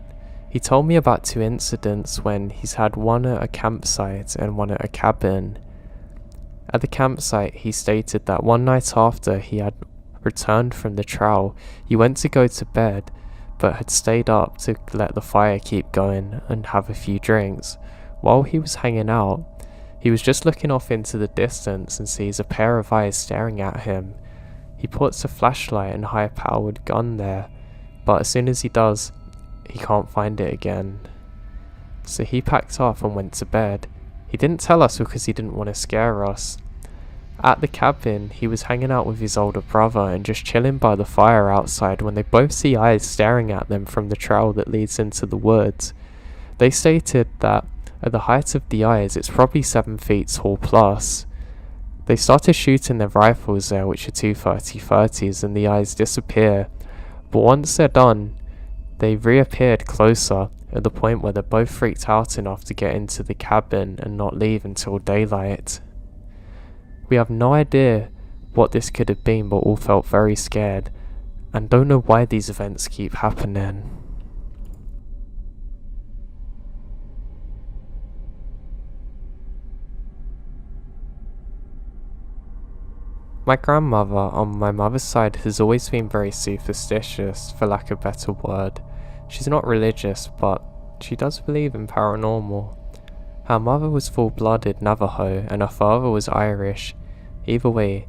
He told me about 2 incidents when he's had one at a campsite and one at a cabin. At the campsite, he stated that one night after he had returned from the trail, he went to go to bed, but had stayed up to let the fire keep going and have a few drinks. While he was hanging out, he was just looking off into the distance and sees a pair of eyes staring at him. He puts a flashlight and high-powered gun there, but as soon as he does, he can't find it again. So he packed up and went to bed. He didn't tell us because he didn't want to scare us. At the cabin, he was hanging out with his older brother and just chilling by the fire outside when they both see eyes staring at them from the trail that leads into the woods. They stated that at the height of the eyes, it's probably 7 feet tall plus. They started shooting their rifles there, which are 230-30s, and the eyes disappear. But once they're done, they reappeared closer at the point where they're both freaked out enough to get into the cabin and not leave until daylight. We have no idea what this could have been, but all felt very scared and don't know why these events keep happening. My grandmother on my mother's side has always been very superstitious, for lack of a better word. She's not religious, but she does believe in paranormal. Her mother was full-blooded Navajo and her father was Irish. Either way,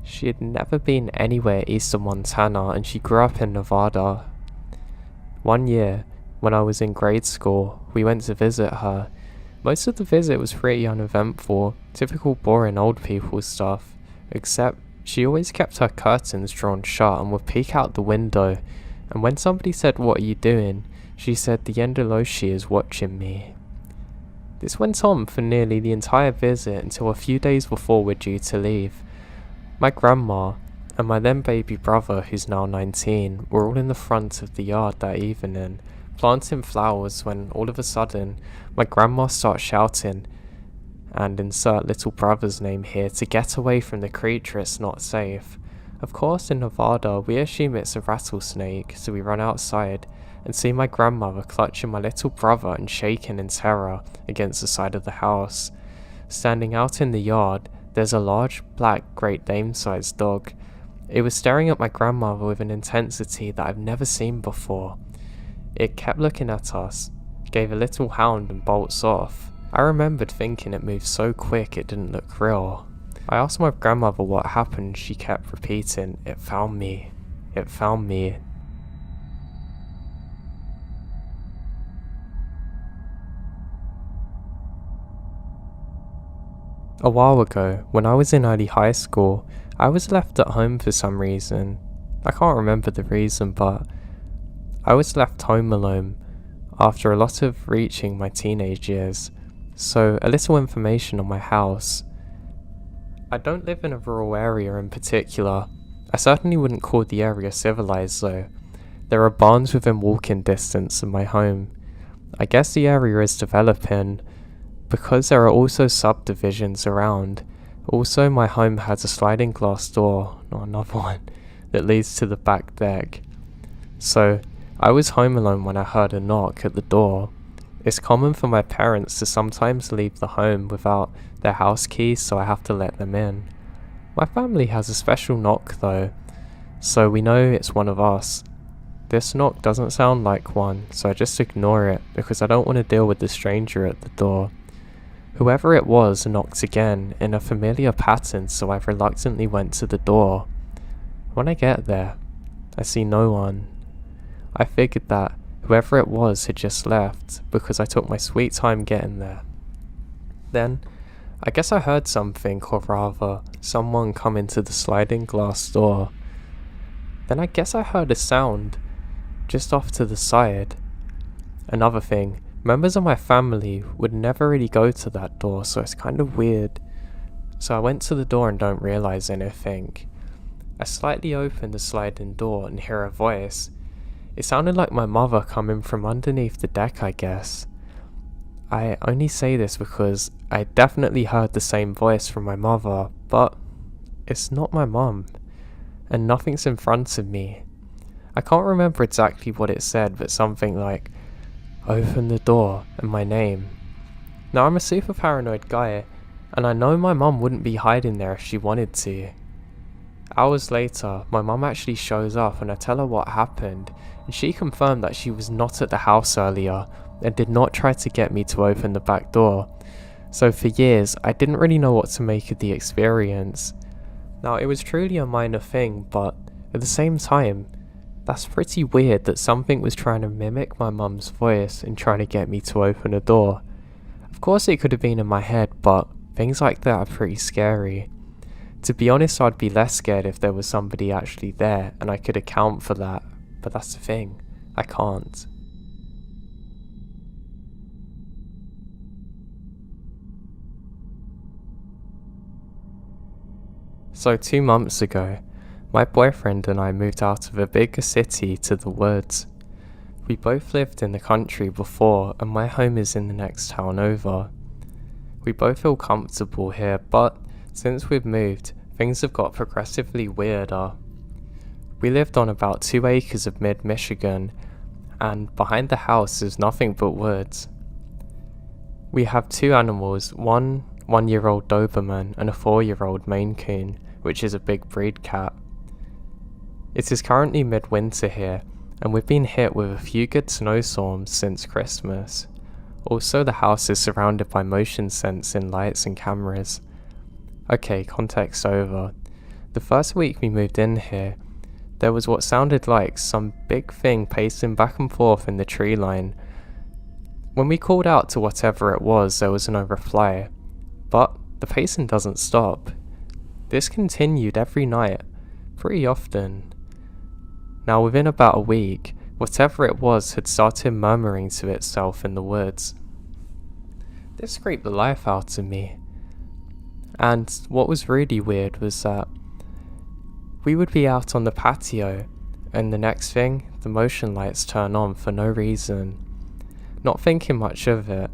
she had never been anywhere east of Montana and she grew up in Nevada. One year, when I was in grade school, we went to visit her. Most of the visit was pretty uneventful, typical boring old people stuff. Except she always kept her curtains drawn shut and would peek out the window, and when somebody said, "What are you doing?" she said, "The Yendaloshi is watching me." This went on for nearly the entire visit until a few days before we're due to leave. My grandma and my then baby brother, who's now 19, were all in the front of the yard that evening, planting flowers, when all of a sudden my grandma starts shouting, and insert little brother's name here, to get away from the creature, it's not safe. Of course in Nevada we assume it's a rattlesnake, so we run outside and see my grandmother clutching my little brother and shaking in terror against the side of the house. Standing out in the yard, there's a large black Great Dane sized dog. It was staring at my grandmother with an intensity that I've never seen before. It kept looking at us, gave a little hound and bolts off. I remembered thinking it moved so quick it didn't look real. I asked my grandmother what happened. She kept repeating, "It found me. It found me." A while ago, when I was in early high school, I was left at home for some reason. I can't remember the reason, but I was left home alone after a lot of reaching my teenage years. So, a little information on my house. I don't live in a rural area in particular. I certainly wouldn't call the area civilized though. There are barns within walking distance of my home. I guess the area is developing because there are also subdivisions around. Also, my home has a sliding glass door, not another one, that leads to the back deck. So, I was home alone when I heard a knock at the door. It's common for my parents to sometimes leave the home without their house keys, so I have to let them in. My family has a special knock though, so we know it's one of us. This knock doesn't sound like one, so I just ignore it because I don't want to deal with the stranger at the door. Whoever it was knocked again in a familiar pattern, so I reluctantly went to the door. When I get there, I see no one. I figured that whoever it was had just left because I took my sweet time getting there. Then, I guess I heard something, or rather, someone come into the sliding glass door. Then I guess I heard a sound just off to the side. Another thing, members of my family would never really go to that door, so it's kind of weird. So I went to the door and don't realize anything. I slightly opened the sliding door and hear a voice. It sounded like my mother coming from underneath the deck, I guess. I only say this because I definitely heard the same voice from my mother, but it's not my mum, and nothing's in front of me. I can't remember exactly what it said, but something like, "Open the door," and my name. Now I'm a super paranoid guy, and I know my mum wouldn't be hiding there if she wanted to. Hours later, my mum actually shows up and I tell her what happened, and she confirmed that she was not at the house earlier and did not try to get me to open the back door. So for years, I didn't really know what to make of the experience. Now it was truly a minor thing, but at the same time, that's pretty weird that something was trying to mimic my mum's voice and trying to get me to open a door. Of course it could have been in my head, but things like that are pretty scary. To be honest, I'd be less scared if there was somebody actually there and I could account for that, but that's the thing, I can't. So 2 months ago, my boyfriend and I moved out of a bigger city to the woods. We both lived in the country before and my home is in the next town over. We both feel comfortable here, but since we've moved, things have got progressively weirder. We lived on about 2 acres of mid-Michigan, and behind the house is nothing but woods. We have 2 animals, one 1-year-old Doberman and a 4-year-old Maine Coon, which is a big breed cat. It is currently midwinter here, and we've been hit with a few good snowstorms since Christmas. Also, the house is surrounded by motion sensing lights and cameras. Okay, context over. The first week we moved in here, there was what sounded like some big thing pacing back and forth in the tree line. When we called out to whatever it was, there was no reply. But the pacing doesn't stop. This continued every night, pretty often. Now within about a week, whatever it was had started murmuring to itself in the woods. This creeped the life out of me. And what was really weird was that we would be out on the patio, and the next thing, the motion lights turn on for no reason. Not thinking much of it,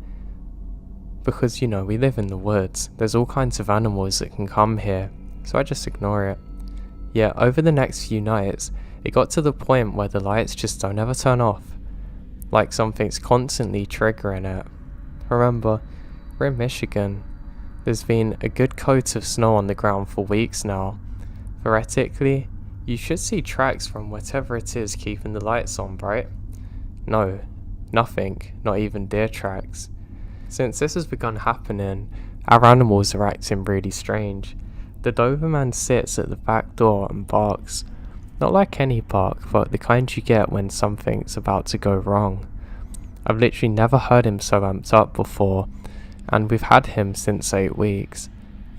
because we live in the woods, there's all kinds of animals that can come here, so I just ignore it. Yet over the next few nights, it got to the point where the lights just don't ever turn off, like something's constantly triggering it. Remember, we're in Michigan. There's been a good coat of snow on the ground for weeks now. Theoretically, you should see tracks from whatever it is keeping the lights on, right? No, nothing, not even deer tracks. Since this has begun happening, our animals are acting really strange. The Doberman sits at the back door and barks. Not like any bark, but the kind you get when something's about to go wrong. I've literally never heard him so amped up before, and we've had him since 8 weeks.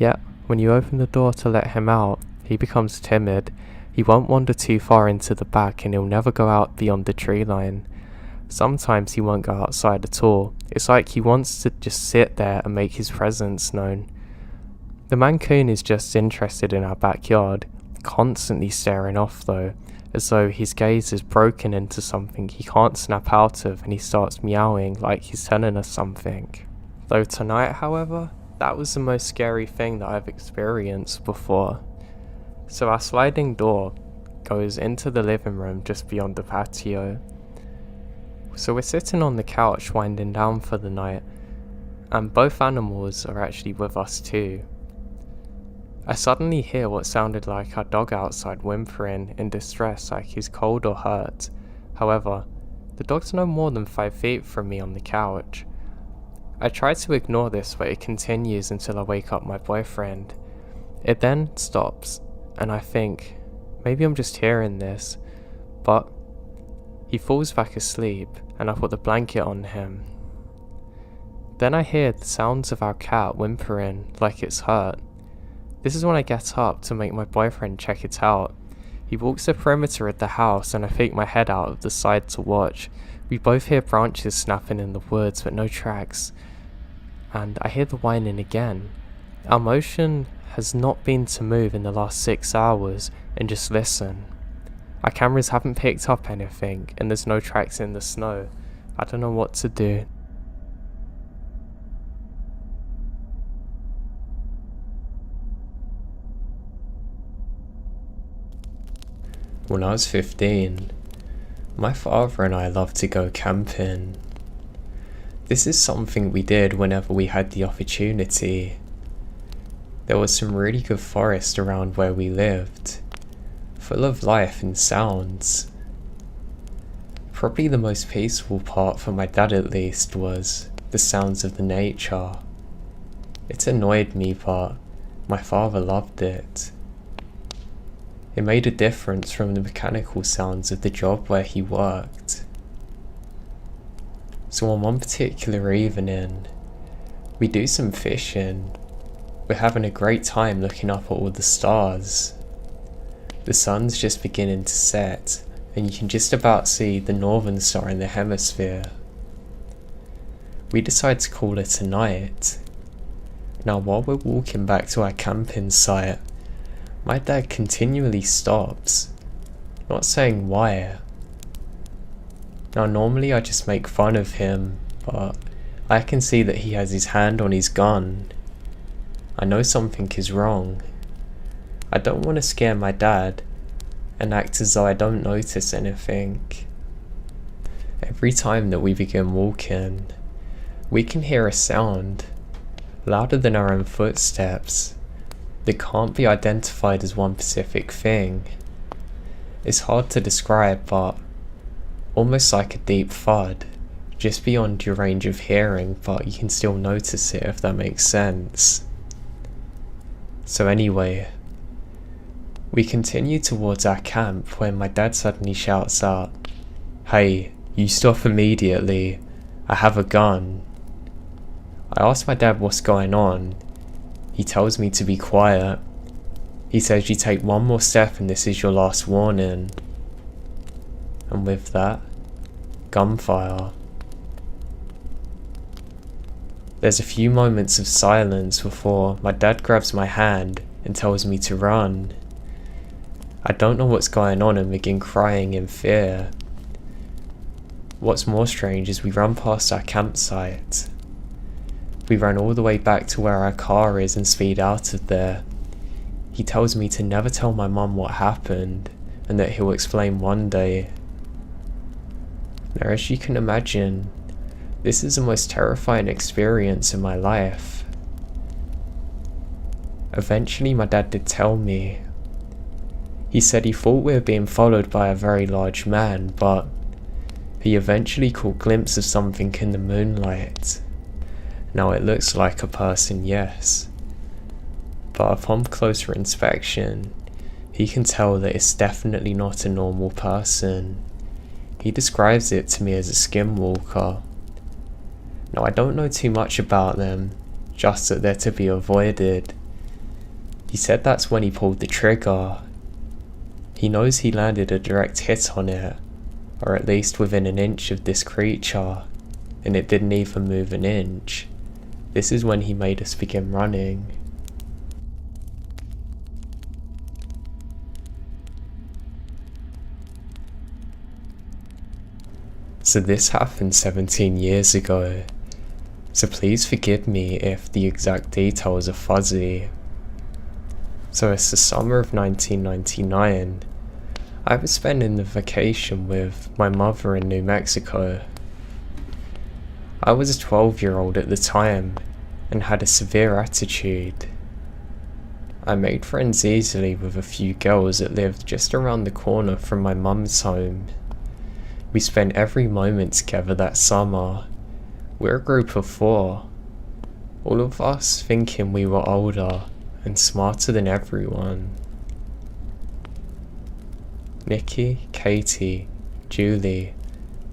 Yet, when you open the door to let him out, he becomes timid. He won't wander too far into the back and he'll never go out beyond the tree line. Sometimes he won't go outside at all. It's like he wants to just sit there and make his presence known. The Mancoon is just interested in our backyard, constantly staring off though, as though his gaze is broken into something he can't snap out of, and he starts meowing like he's telling us something. Though tonight, however, that was the most scary thing that I've experienced before. So our sliding door goes into the living room just beyond the patio. So we're sitting on the couch winding down for the night, and both animals are actually with us too. I suddenly hear what sounded like our dog outside whimpering in distress, like he's cold or hurt. However, the dog's no more than 5 feet from me on the couch. I try to ignore this, but it continues until I wake up my boyfriend. It then stops, and I think, maybe I'm just hearing this, but he falls back asleep, and I put the blanket on him. Then I hear the sounds of our cat whimpering like it's hurt. This is when I get up to make my boyfriend check it out. He walks the perimeter of the house and I peek my head out of the side to watch. We both hear branches snapping in the woods but no tracks. And I hear the whining again. Our motion has not been to move in the last 6 hours and just listen. Our cameras haven't picked up anything and there's no tracks in the snow. I don't know what to do. When I was 15, my father and I loved to go camping. This is something we did whenever we had the opportunity. There was some really good forest around where we lived, full of life and sounds. Probably the most peaceful part for my dad at least was the sounds of the nature. It annoyed me, but my father loved it. It made a difference from the mechanical sounds of the job where he worked. So on one particular evening, we do some fishing. We're having a great time looking up at all the stars. The sun's just beginning to set, and you can just about see the northern star in the hemisphere. We decide to call it a night. Now while we're walking back to our camping site, my dad continually stops, not saying why. Now normally I just make fun of him, but I can see that he has his hand on his gun. I know something is wrong. I don't want to scare my dad and act as though I don't notice anything. Every time that we begin walking, we can hear a sound, louder than our own footsteps, that can't be identified as one specific thing. It's hard to describe, but almost like a deep thud, just beyond your range of hearing, but you can still notice it, if that makes sense. So anyway, we continue towards our camp when my dad suddenly shouts out, "Hey, you stop immediately, I have a gun." I ask my dad what's going on. He tells me to be quiet. He says you take one more step and this is your last warning. And with that, gunfire. There's a few moments of silence before my dad grabs my hand and tells me to run. I don't know what's going on and begin crying in fear. What's more strange is we run past our campsite. We run all the way back to where our car is and speed out of there. He tells me to never tell my mum what happened and that he'll explain one day. Now as you can imagine, this is the most terrifying experience in my life. Eventually my dad did tell me. He said he thought we were being followed by a very large man, but he eventually caught a glimpse of something in the moonlight. Now it looks like a person, yes, but upon closer inspection, he can tell that it's definitely not a normal person. He describes it to me as a Skinwalker. Now I don't know too much about them, just that they're to be avoided. He said that's when he pulled the trigger. He knows he landed a direct hit on it, or at least within an inch of this creature, and it didn't even move an inch. This is when he made us begin running. So this happened 17 years ago, so please forgive me if the exact details are fuzzy. So it's the summer of 1999. I was spending the vacation with my mother in New Mexico. I was a 12-year-old at the time and had a severe attitude. I made friends easily with a few girls that lived just around the corner from my mum's home. We spent every moment together that summer. We're a group of 4, all of us thinking we were older and smarter than everyone. Nikki, Katie, Julie,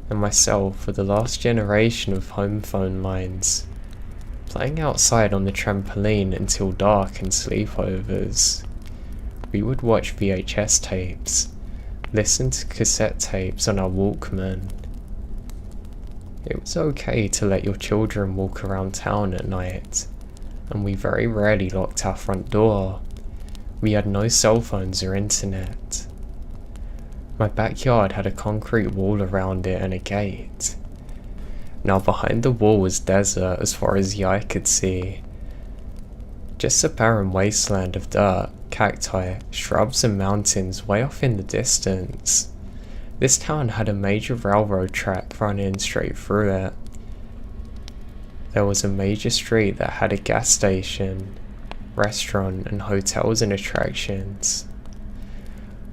and myself were the last generation of home phone lines, playing outside on the trampoline until dark and sleepovers. We would watch VHS tapes, listen to cassette tapes on our Walkman. It was okay to let your children walk around town at night, and we very rarely locked our front door. We had no cell phones or internet. My backyard had a concrete wall around it and a gate. Now behind the wall was desert as far as the eye could see. Just a barren wasteland of dirt, cacti, shrubs and mountains way off in the distance. This town had a major railroad track running straight through it. There was a major street that had a gas station, restaurant and hotels and attractions.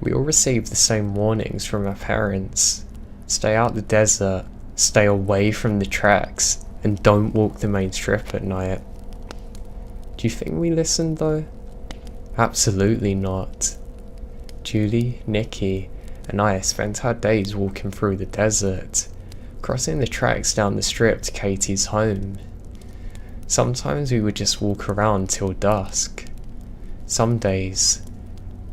We all received the same warnings from our parents. Stay out the desert, stay away from the tracks, and don't walk the main strip at night. Do you think we listened though? Absolutely not. Julie, Nikki, and I spent our days walking through the desert, crossing the tracks down the strip to Katie's home. Sometimes we would just walk around till dusk. Some days,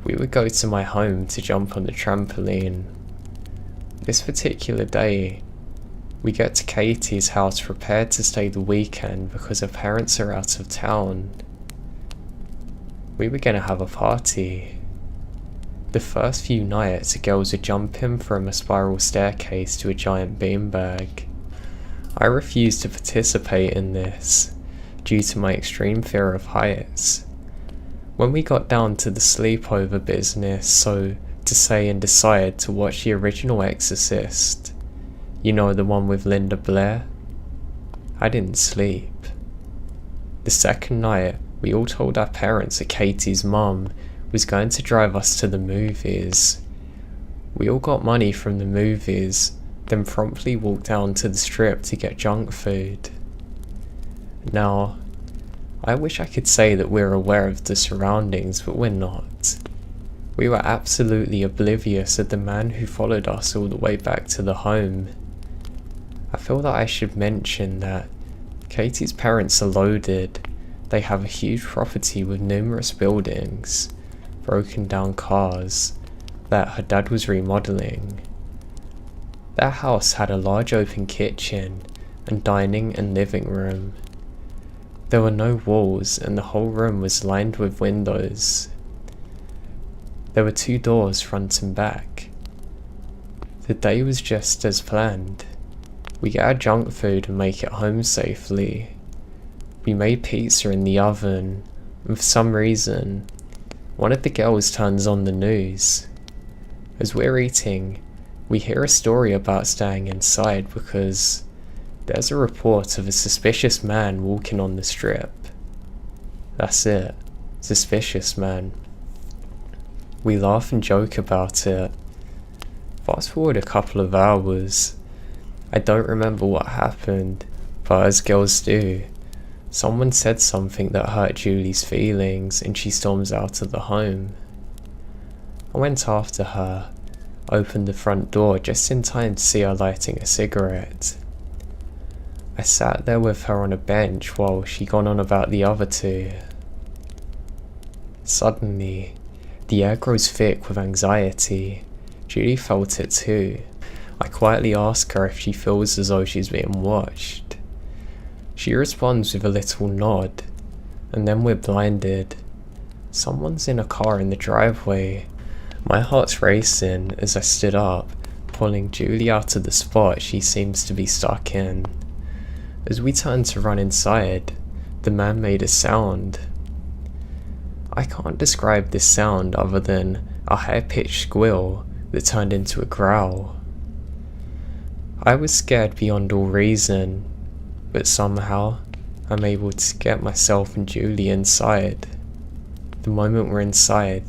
we would go to my home to jump on the trampoline. This particular day, we get to Katie's house prepared to stay the weekend because her parents are out of town. We were gonna have a party. The first few nights, the girls would jump in from a spiral staircase to a giant beanbag. I refused to participate in this, due to my extreme fear of heights. When we got down to the sleepover business, so to say, and decided to watch the original Exorcist, you know, the one with Linda Blair, I didn't sleep. The second night, we all told our parents that Katie's mum was going to drive us to the movies. We all got money from the movies, then promptly walked down to the strip to get junk food. Now, I wish I could say that we're aware of the surroundings, but we're not. We were absolutely oblivious of the man who followed us all the way back to the home. I feel that I should mention that Katie's parents are loaded. They have a huge property with numerous buildings, broken down cars, that her dad was remodeling. Their house had a large open kitchen and dining and living room. There were no walls and the whole room was lined with windows. There were 2 doors front and back. The day was just as planned. We get our junk food and make it home safely. We made pizza in the oven, and for some reason, one of the girls turns on the news. As we're eating, we hear a story about staying inside because there's a report of a suspicious man walking on the strip. That's it, suspicious man. We laugh and joke about it. Fast forward a couple of hours. I don't remember what happened, but as girls do, someone said something that hurt Julie's feelings and she storms out of the home. I went after her, opened the front door just in time to see her lighting a cigarette. I sat there with her on a bench while she gone on about the other 2. Suddenly, the air grows thick with anxiety. Julie felt it too. I quietly ask her if she feels as though she's being watched. She responds with a little nod, and then we're blinded. Someone's in a car in the driveway. My heart's racing as I stood up, pulling Julie out of the spot she seems to be stuck in. As we turned to run inside, the man made a sound. I can't describe this sound other than a high-pitched squeal that turned into a growl. I was scared beyond all reason, but somehow I'm able to get myself and Julie inside. The moment we're inside,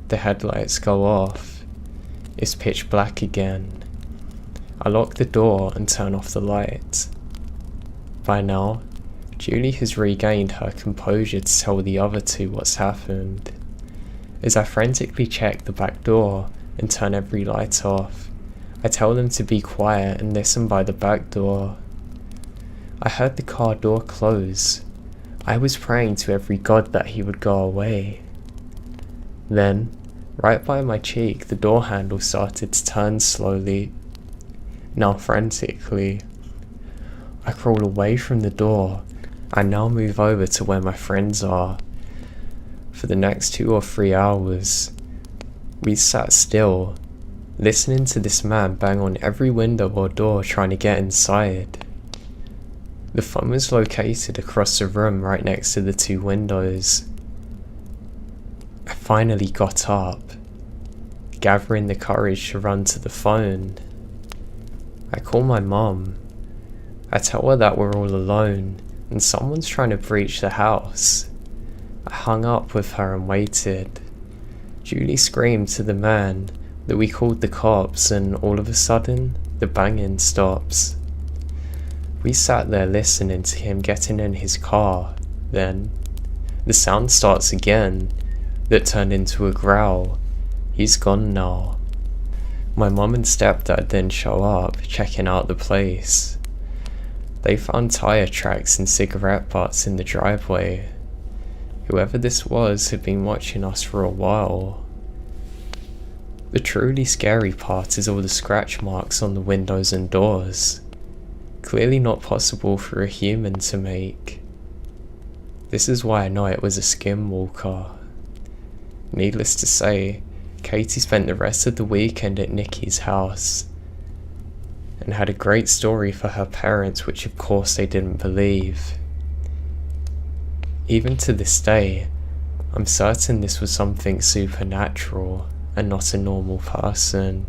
the headlights go off. It's pitch black again. I lock the door and turn off the light. By now, Julie has regained her composure to tell the other two what's happened. As I frantically check the back door and turn every light off, I tell them to be quiet and listen by the back door. I heard the car door close. I was praying to every god that he would go away. Then, right by my cheek, the door handle started to turn slowly. Now frantically, I crawl away from the door. I now move over to where my friends are. For the next 2 or 3 hours, we sat still, listening to this man bang on every window or door trying to get inside. The phone was located across the room right next to the 2 windows. I finally got up, gathering the courage to run to the phone. I call my mum. I tell her that we're all alone and someone's trying to breach the house. I hung up with her and waited. Julie screamed to the man that we called the cops, and all of a sudden, the banging stops. We sat there listening to him getting in his car. Then, the sound starts again, that turned into a growl. He's gone now. My mum and stepdad then show up, checking out the place. They found tyre tracks and cigarette butts in the driveway. Whoever this was had been watching us for a while. The truly scary part is all the scratch marks on the windows and doors. Clearly not possible for a human to make. This is why I know it was a Skinwalker. Needless to say, Katie spent the rest of the weekend at Nikki's house and had a great story for her parents, which of course they didn't believe. Even to this day, I'm certain this was something supernatural and not a normal person.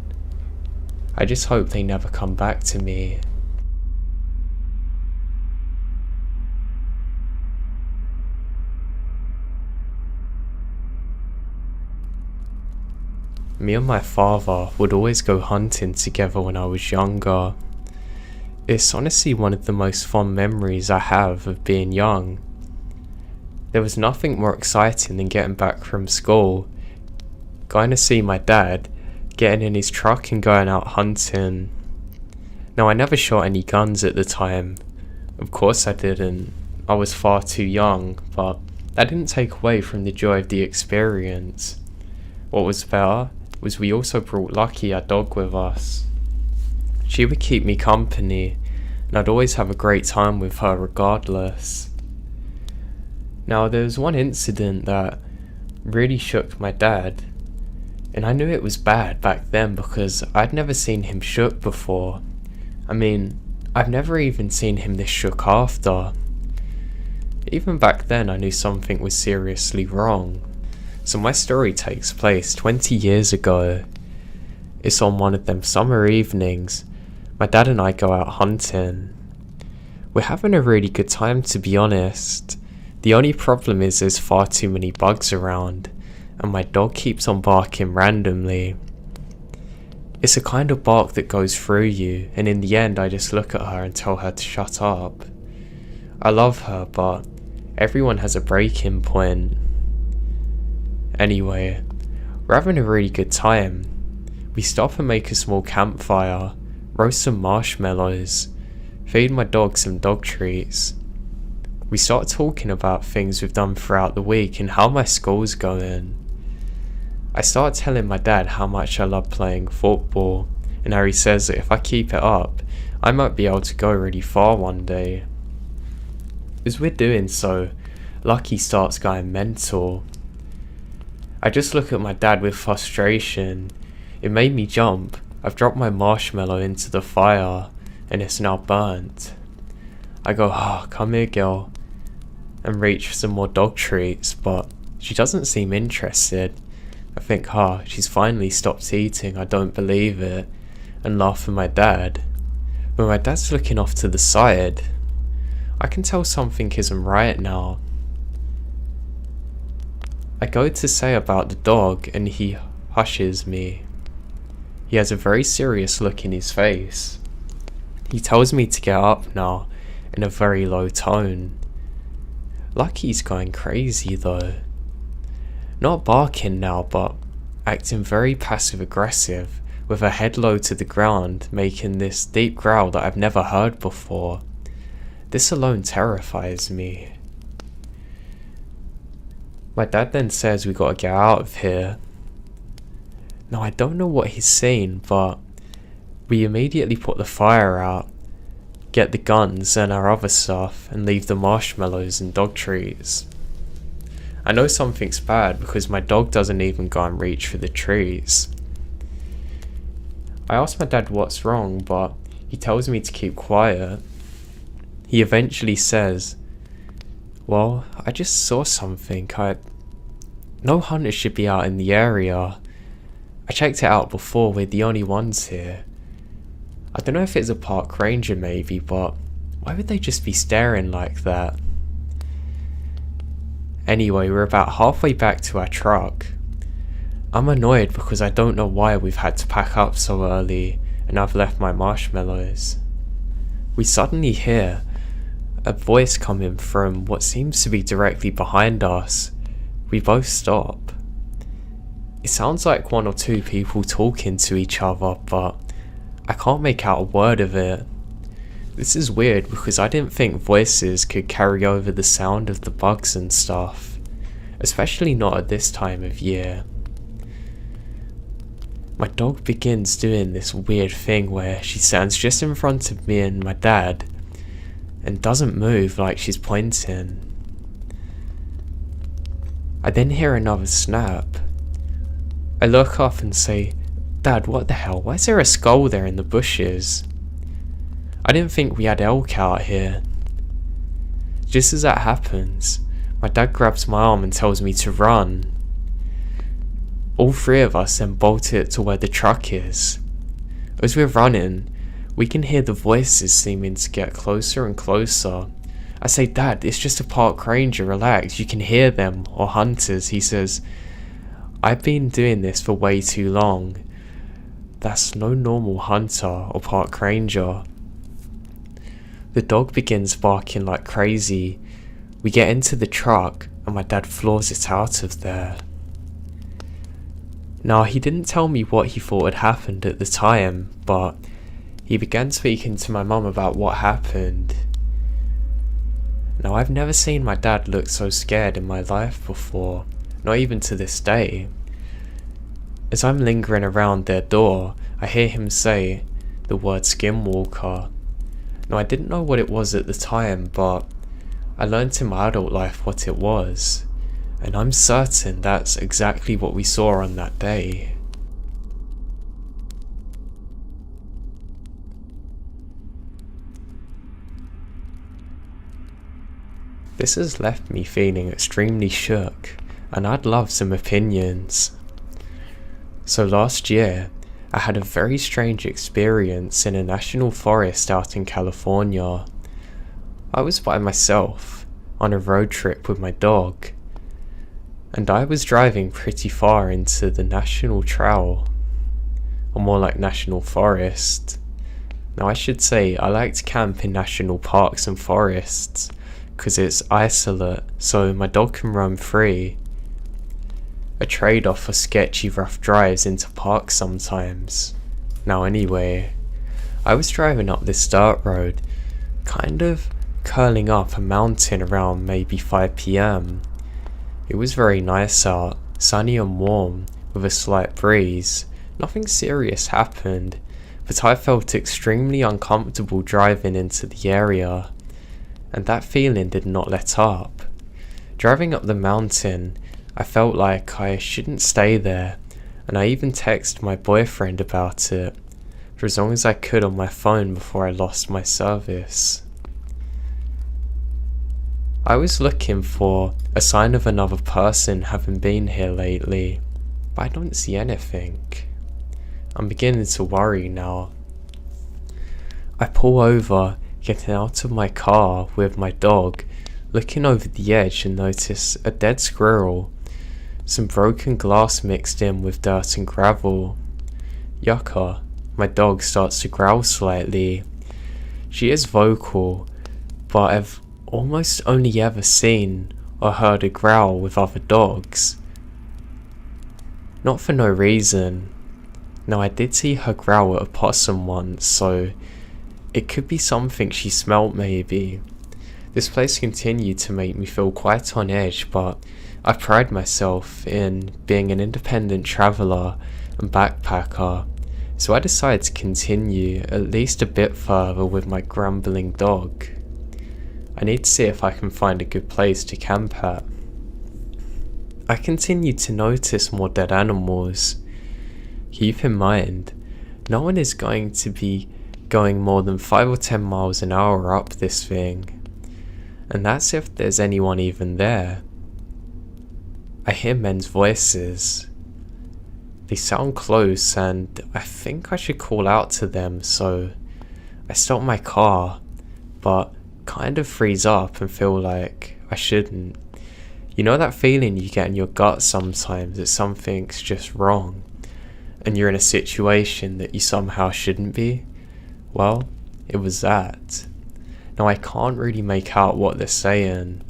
I just hope they never come back to me. Me and my father would always go hunting together when I was younger. It's honestly one of the most fond memories I have of being young. There was nothing more exciting than getting back from school, going to see my dad, getting in his truck and going out hunting. Now, I never shot any guns at the time. Of course I didn't. I was far too young, but that didn't take away from the joy of the experience. What was better was we also brought Lucky, our dog, with us. She would keep me company, and I'd always have a great time with her regardless. Now, there was one incident that really shook my dad, and I knew it was bad back then because I'd never seen him shook before. I mean, I've never even seen him this shook after. Even back then I knew something was seriously wrong. So my story takes place 20 years ago. It's on one of them summer evenings. My dad and I go out hunting. We're having a really good time, to be honest. The only problem is there's far too many bugs around, and my dog keeps on barking randomly. It's a kind of bark that goes through you, and in the end I just look at her and tell her to shut up. I love her, but everyone has a breaking point. Anyway, we're having a really good time. We stop and make a small campfire, roast some marshmallows, feed my dog some dog treats. We start talking about things we've done throughout the week and how my school's going. I start telling my dad how much I love playing football, and how he says that if I keep it up, I might be able to go really far one day. As we're doing so, Lucky starts going mental. I just look at my dad with frustration. It made me jump. I've dropped my marshmallow into the fire, and it's now burnt. I go, come here girl, and reach for some more dog treats, but she doesn't seem interested. I think, she's finally stopped eating, I don't believe it, and laugh at my dad. But my dad's looking off to the side. I can tell something isn't right now. I go to say about the dog, and he hushes me. He has a very serious look in his face. He tells me to get up now, in a very low tone. Lucky's going crazy though. Not barking now, but acting very passive aggressive, with her head low to the ground, making this deep growl that I've never heard before. This alone terrifies me. My dad then says we gotta get out of here. Now I don't know what he's saying, but we immediately put the fire out, get the guns and our other stuff, and leave the marshmallows and dog treats. I know something's bad because my dog doesn't even go and reach for the treats. I ask my dad what's wrong, but he tells me to keep quiet. He eventually says, well, I just saw something. No hunters should be out in the area. I checked it out before, we're the only ones here. I don't know if it's a park ranger maybe, but why would they just be staring like that? Anyway, we're about halfway back to our truck. I'm annoyed because I don't know why we've had to pack up so early, and I've left my marshmallows. We suddenly hear a voice coming from what seems to be directly behind us. We both stop. It sounds like one or two people talking to each other, but I can't make out a word of it. This is weird because I didn't think voices could carry over the sound of the bugs and stuff, especially not at this time of year. My dog begins doing this weird thing where she stands just in front of me and my dad and doesn't move, like she's pointing. I then hear another snap. I look up and say, Dad, what the hell? Why is there a skull there in the bushes? I didn't think we had elk out here. Just as that happens, my dad grabs my arm and tells me to run. All three of us then bolt it to where the truck is. As we're running, we can hear the voices seeming to get closer and closer. I say, Dad, it's just a park ranger, relax, you can hear them, or hunters. He says, I've been doing this for way too long. That's no normal hunter or park ranger. The dog begins barking like crazy. We get into the truck and my dad floors it out of there. Now, he didn't tell me what he thought had happened at the time, but he began speaking to my mum about what happened. Now, I've never seen my dad look so scared in my life before, not even to this day. As I'm lingering around their door, I hear him say the word Skinwalker. Now, I didn't know what it was at the time, but I learned in my adult life what it was, and I'm certain that's exactly what we saw on that day. This has left me feeling extremely shook, and I'd love some opinions. So last year, I had a very strange experience in a national forest out in California. I was by myself, on a road trip with my dog, and I was driving pretty far into the national trail, or more like national forest. Now, I should say I like to camp in national parks and forests, because it's isolate, so my dog can roam free. A trade-off for sketchy rough drives into parks sometimes. Now anyway, I was driving up this dirt road, kind of curling up a mountain around maybe 5 PM. It was very nice out, sunny and warm, with a slight breeze. Nothing serious happened, but I felt extremely uncomfortable driving into the area, and that feeling did not let up. Driving up the mountain, I felt like I shouldn't stay there, and I even texted my boyfriend about it, for as long as I could on my phone before I lost my service. I was looking for a sign of another person having been here lately, but I don't see anything. I'm beginning to worry now. I pull over, getting out of my car with my dog, looking over the edge and notice a dead squirrel, some broken glass mixed in with dirt and gravel. Yucca, my dog, starts to growl slightly. She is vocal, but I've almost only ever seen or heard her growl with other dogs. Not for no reason. Now, I did see her growl at a possum once, so it could be something she smelt maybe. This place continued to make me feel quite on edge, but I pride myself in being an independent traveller and backpacker, so I decided to continue at least a bit further with my grumbling dog. I need to see if I can find a good place to camp at. I continued to notice more dead animals. Keep in mind, no one is going to be going more than 5 or 10 miles an hour up this thing, and that's if there's anyone even there. I hear men's voices. They sound close, and I think I should call out to them, so I stop my car, but kind of freeze up and feel like I shouldn't. You know that feeling you get in your gut sometimes that something's just wrong, and you're in a situation that you somehow shouldn't be? Well, it was that. Now, I can't really make out what they're saying.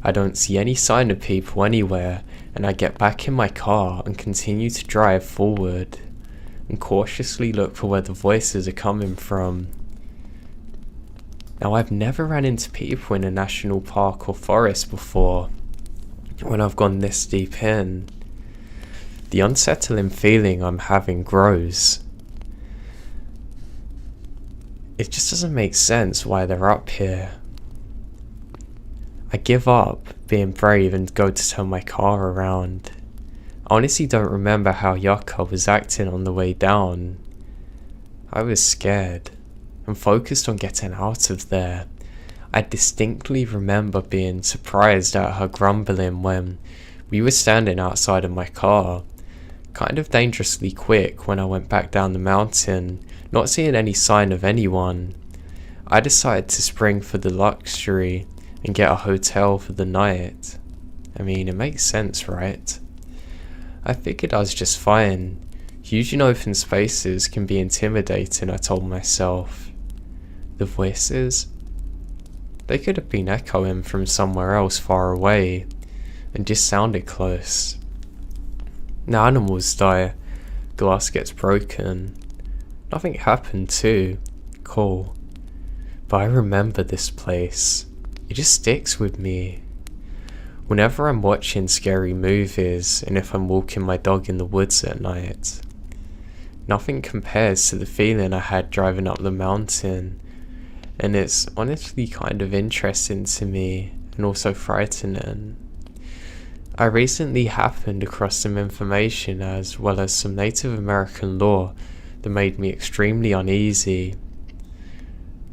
I don't see any sign of people anywhere, and I get back in my car and continue to drive forward and cautiously look for where the voices are coming from. Now, I've never ran into people in a national park or forest before when I've gone this deep in. The unsettling feeling I'm having grows. It just doesn't make sense why they're up here. I give up being brave and go to turn my car around. I honestly don't remember how Yucca was acting on the way down. I was scared and focused on getting out of there. I distinctly remember being surprised at her grumbling when we were standing outside of my car, kind of dangerously quick when I went back down the mountain, not seeing any sign of anyone. I decided to spring for the luxury and get a hotel for the night. I mean, it makes sense, right? I figured I was just fine. Huge and open spaces can be intimidating, I told myself. The voices? They could have been echoing from somewhere else far away and just sounded close. Now, animals die, glass gets broken. Nothing happened too. Cool. But I remember this place. It just sticks with me. Whenever I'm watching scary movies and if I'm walking my dog in the woods at night, nothing compares to the feeling I had driving up the mountain, and it's honestly kind of interesting to me and also frightening. I recently happened across some information as well as some Native American lore that made me extremely uneasy.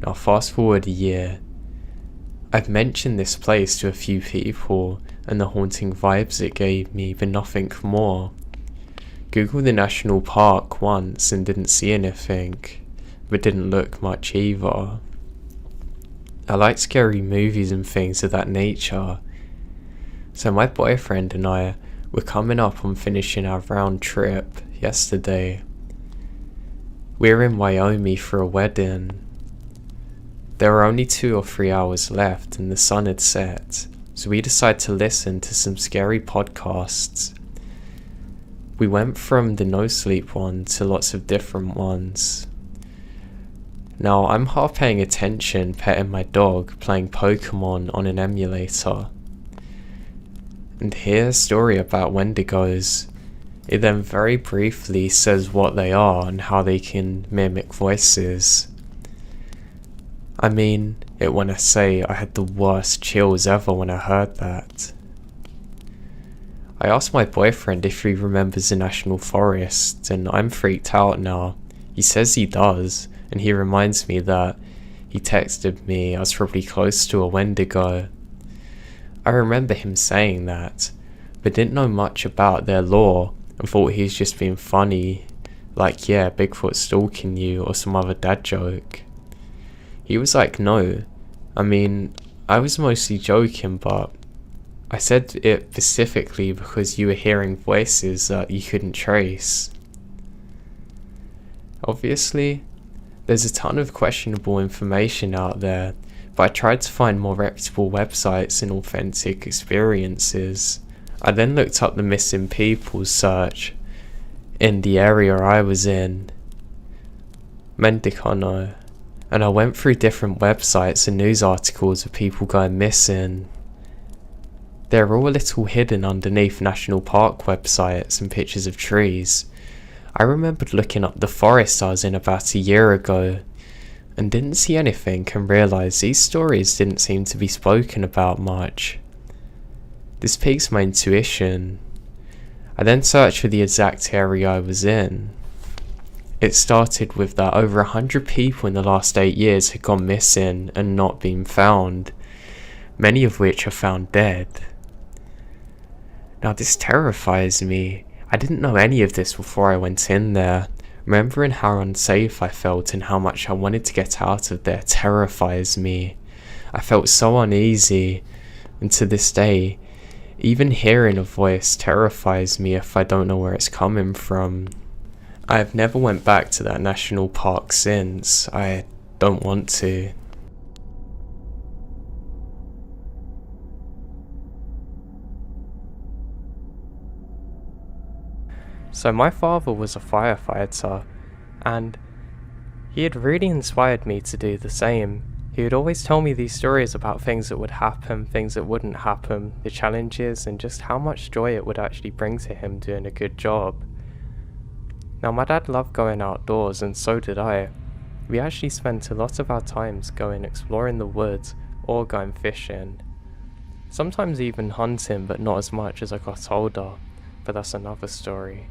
Now, fast forward a year. I've mentioned this place to a few people and the haunting vibes it gave me, but nothing more. Googled the national park once and didn't see anything, but didn't look much either. I like scary movies and things of that nature, so my boyfriend and I were coming up on finishing our round trip yesterday. We're in Wyoming for a wedding. There were only 2 or 3 hours left and the sun had set, so we decided to listen to some scary podcasts. We went from the no sleep one to lots of different ones. Now, I'm half paying attention, petting my dog, playing Pokemon on an emulator. And here's a story about Wendigos. It then very briefly says what they are and how they can mimic voices. I mean it when I say I had the worst chills ever when I heard that. I asked my boyfriend if he remembers the national forest, and I'm freaked out now. He says he does, and he reminds me that he texted me I was probably close to a Wendigo. I remember him saying that, but didn't know much about their lore and thought he was just being funny, like yeah, Bigfoot's stalking you or some other dad joke. He was like, no, I mean, I was mostly joking, but I said it specifically because you were hearing voices that you couldn't trace. Obviously, there's a ton of questionable information out there, but I tried to find more reputable websites and authentic experiences. I then looked up the missing people search in the area I was in, Mendicano, and I went through different websites and news articles of people going missing. They're all a little hidden underneath national park websites and pictures of trees. I remembered looking up the forest I was in about a year ago and didn't see anything and realised these stories didn't seem to be spoken about much. This piques my intuition. I then searched for the exact area I was in. It started with that over 100 people in the last 8 years had gone missing and not been found, many of which are found dead. Now this terrifies me. I didn't know any of this before I went in there. Remembering how unsafe I felt and how much I wanted to get out of there terrifies me. I felt so uneasy, and to this day, even hearing a voice terrifies me if I don't know where it's coming from. I have never went back to that national park since. I don't want to. So my father was a firefighter, and he had really inspired me to do the same. He would always tell me these stories about things that would happen, things that wouldn't happen, the challenges, and just how much joy it would actually bring to him doing a good job. Now my dad loved going outdoors, and so did I. We actually spent a lot of our times going exploring the woods or going fishing. Sometimes even hunting, but not as much as I got older, but that's another story.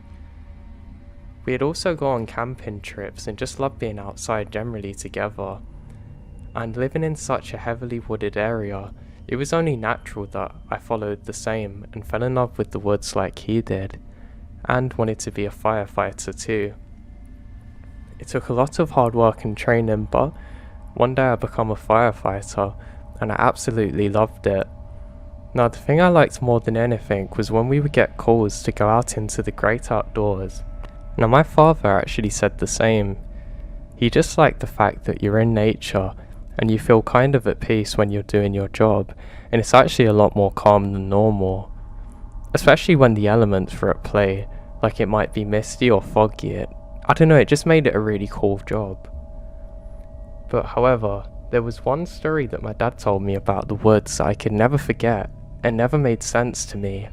We'd also go on camping trips and just loved being outside generally together. And living in such a heavily wooded area, it was only natural that I followed the same and fell in love with the woods like he did, and wanted to be a firefighter too. It took a lot of hard work and training, but one day I became a firefighter and I absolutely loved it. Now the thing I liked more than anything was when we would get calls to go out into the great outdoors. Now my father actually said the same. He just liked the fact that you're in nature and you feel kind of at peace when you're doing your job, and it's actually a lot more calm than normal. Especially when the elements were at play, like it might be misty or foggy. I don't know, it just made it a really cool job. But however, there was one story that my dad told me about the woods that I could never forget, and never made sense to me.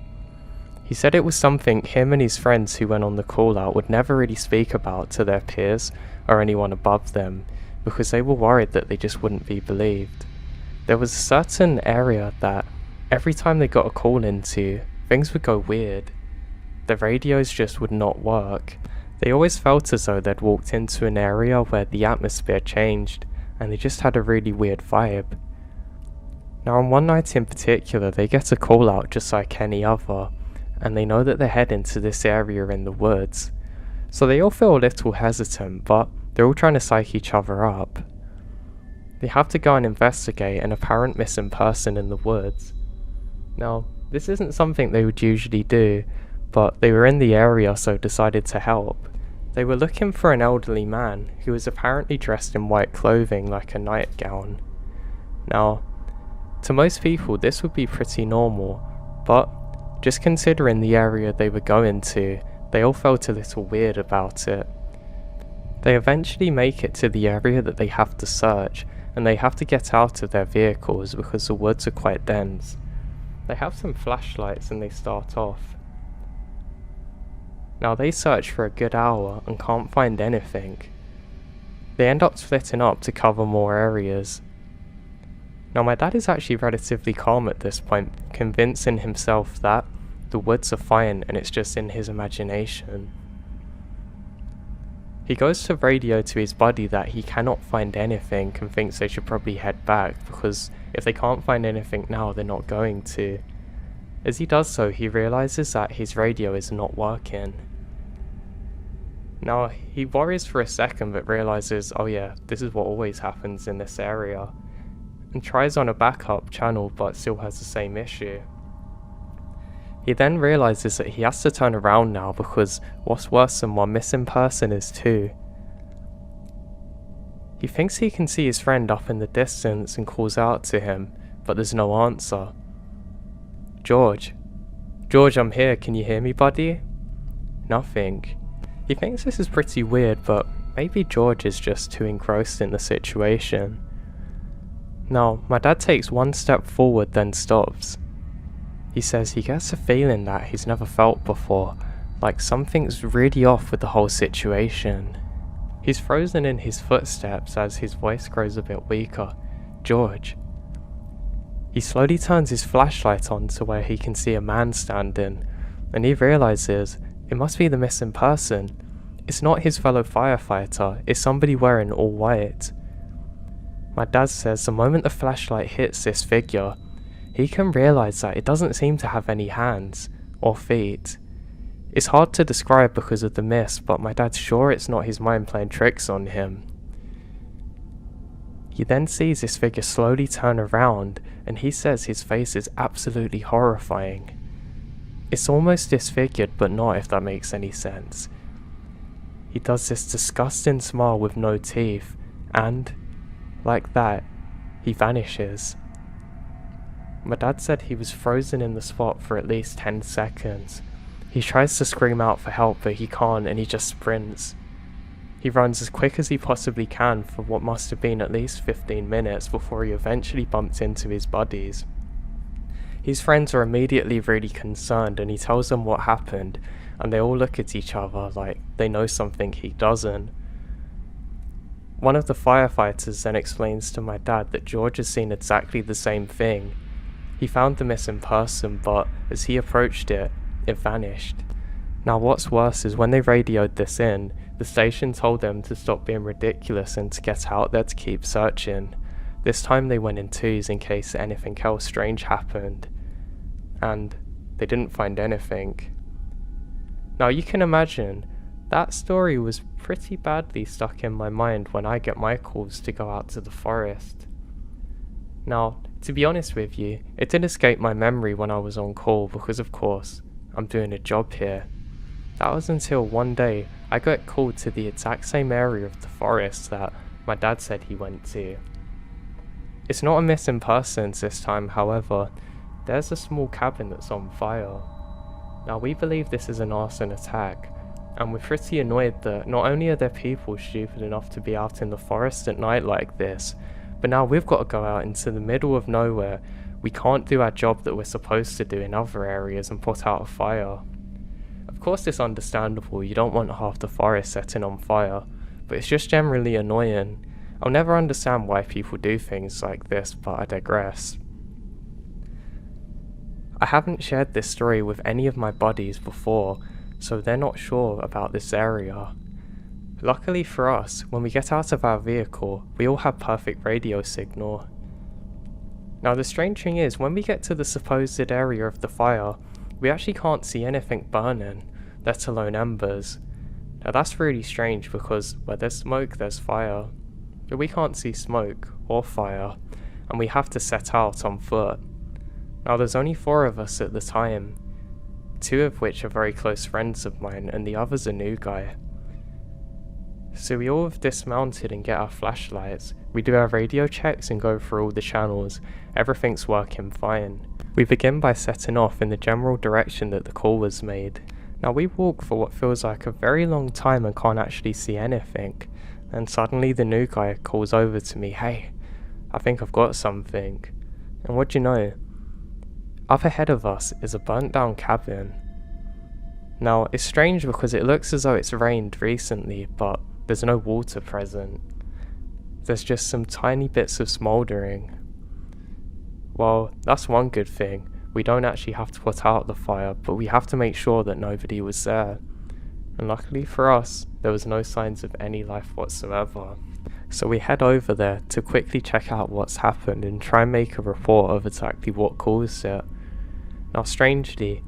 He said it was something him and his friends who went on the call out would never really speak about to their peers or anyone above them, because they were worried that they just wouldn't be believed. There was a certain area that every time they got a call into, things would go weird. The radios just would not work. They always felt as though they'd walked into an area where the atmosphere changed, and they just had a really weird vibe. Now on one night in particular, they get a call out just like any other, and they know that they're heading to this area in the woods. So they all feel a little hesitant, but they're all trying to psych each other up. They have to go and investigate an apparent missing person in the woods. Now, this isn't something they would usually do, but they were in the area so decided to help. They were looking for an elderly man who was apparently dressed in white clothing like a nightgown. Now, to most people this would be pretty normal, but just considering the area they were going to, they all felt a little weird about it. They eventually make it to the area that they have to search, and they have to get out of their vehicles because the woods are quite dense. They have some flashlights and they start off. Now they search for a good hour and can't find anything. They end up splitting up to cover more areas. Now my dad is actually relatively calm at this point, convincing himself that the woods are fine and it's just in his imagination. He goes to radio to his buddy that he cannot find anything and thinks they should probably head back because if they can't find anything now, they're not going to. As he does so, he realizes that his radio is not working. Now, he worries for a second but realizes, oh yeah, this is what always happens in this area, and tries on a backup channel but still has the same issue. He then realizes that he has to turn around now because what's worse than one missing person is two. He thinks he can see his friend up in the distance and calls out to him, but there's no answer. George, I'm here, can you hear me, buddy? Nothing. He thinks this is pretty weird, but maybe George is just too engrossed in the situation. Now, my dad takes one step forward then stops. He says he gets a feeling that he's never felt before, like something's really off with the whole situation. He's frozen in his footsteps as his voice grows a bit weaker. George. He slowly turns his flashlight on to where he can see a man standing, and he realizes it must be the missing person. It's not his fellow firefighter, it's somebody wearing all white. My dad says the moment the flashlight hits this figure, he can realize that it doesn't seem to have any hands or feet. It's hard to describe because of the mist, but my dad's sure it's not his mind playing tricks on him. He then sees this figure slowly turn around, and he says his face is absolutely horrifying. It's almost disfigured, but not, if that makes any sense. He does this disgusting smile with no teeth, and, like that, he vanishes. My dad said he was frozen in the spot for at least 10 seconds. He tries to scream out for help, but he can't, and he just sprints. He runs as quick as he possibly can for what must have been at least 15 minutes before he eventually bumped into his buddies. His friends are immediately really concerned, and he tells them what happened, and they all look at each other like they know something he doesn't. One of the firefighters then explains to my dad that George has seen exactly the same thing. He found the missing person, but as he approached it, it vanished. Now what's worse is when they radioed this in, the station told them to stop being ridiculous and to get out there to keep searching. This time they went in twos in case anything else strange happened. And they didn't find anything. Now you can imagine, that story was pretty badly stuck in my mind when I get my calls to go out to the forest. Now, to be honest with you, it did escape my memory when I was on call because of course, I'm doing a job here. That was until one day I got called to the exact same area of the forest that my dad said he went to. It's not a missing persons this time, however, there's a small cabin that's on fire. Now we believe this is an arson attack, and we're pretty annoyed that not only are there people stupid enough to be out in the forest at night like this, but now we've got to go out into the middle of nowhere. We can't do our job that we're supposed to do in other areas and put out a fire. Of course it's understandable, you don't want half the forest setting on fire, but it's just generally annoying. I'll never understand why people do things like this, but I digress. I haven't shared this story with any of my buddies before, so they're not sure about this area. Luckily for us, when we get out of our vehicle, we all have perfect radio signal. Now the strange thing is, when we get to the supposed area of the fire, we actually can't see anything burning, let alone embers. Now that's really strange because where there's smoke there's fire, but we can't see smoke or fire, and we have to set out on foot. Now there's only 4 of us at the time, 2 of which are very close friends of mine and the other's a new guy. So we all have dismounted and get our flashlights, we do our radio checks and go through all the channels, everything's working fine. We begin by setting off in the general direction that the call was made. Now we walk for what feels like a very long time and can't actually see anything, and suddenly the new guy calls over to me, "Hey, I think I've got something." And what do you know? Up ahead of us is a burnt down cabin. Now it's strange because it looks as though it's rained recently, but there's no water present. There's just some tiny bits of smouldering. Well, that's one good thing. We don't actually have to put out the fire, but we have to make sure that nobody was there. And luckily for us, there was no signs of any life whatsoever. So we head over there to quickly check out what's happened and try and make a report of exactly what caused it. Now strangely,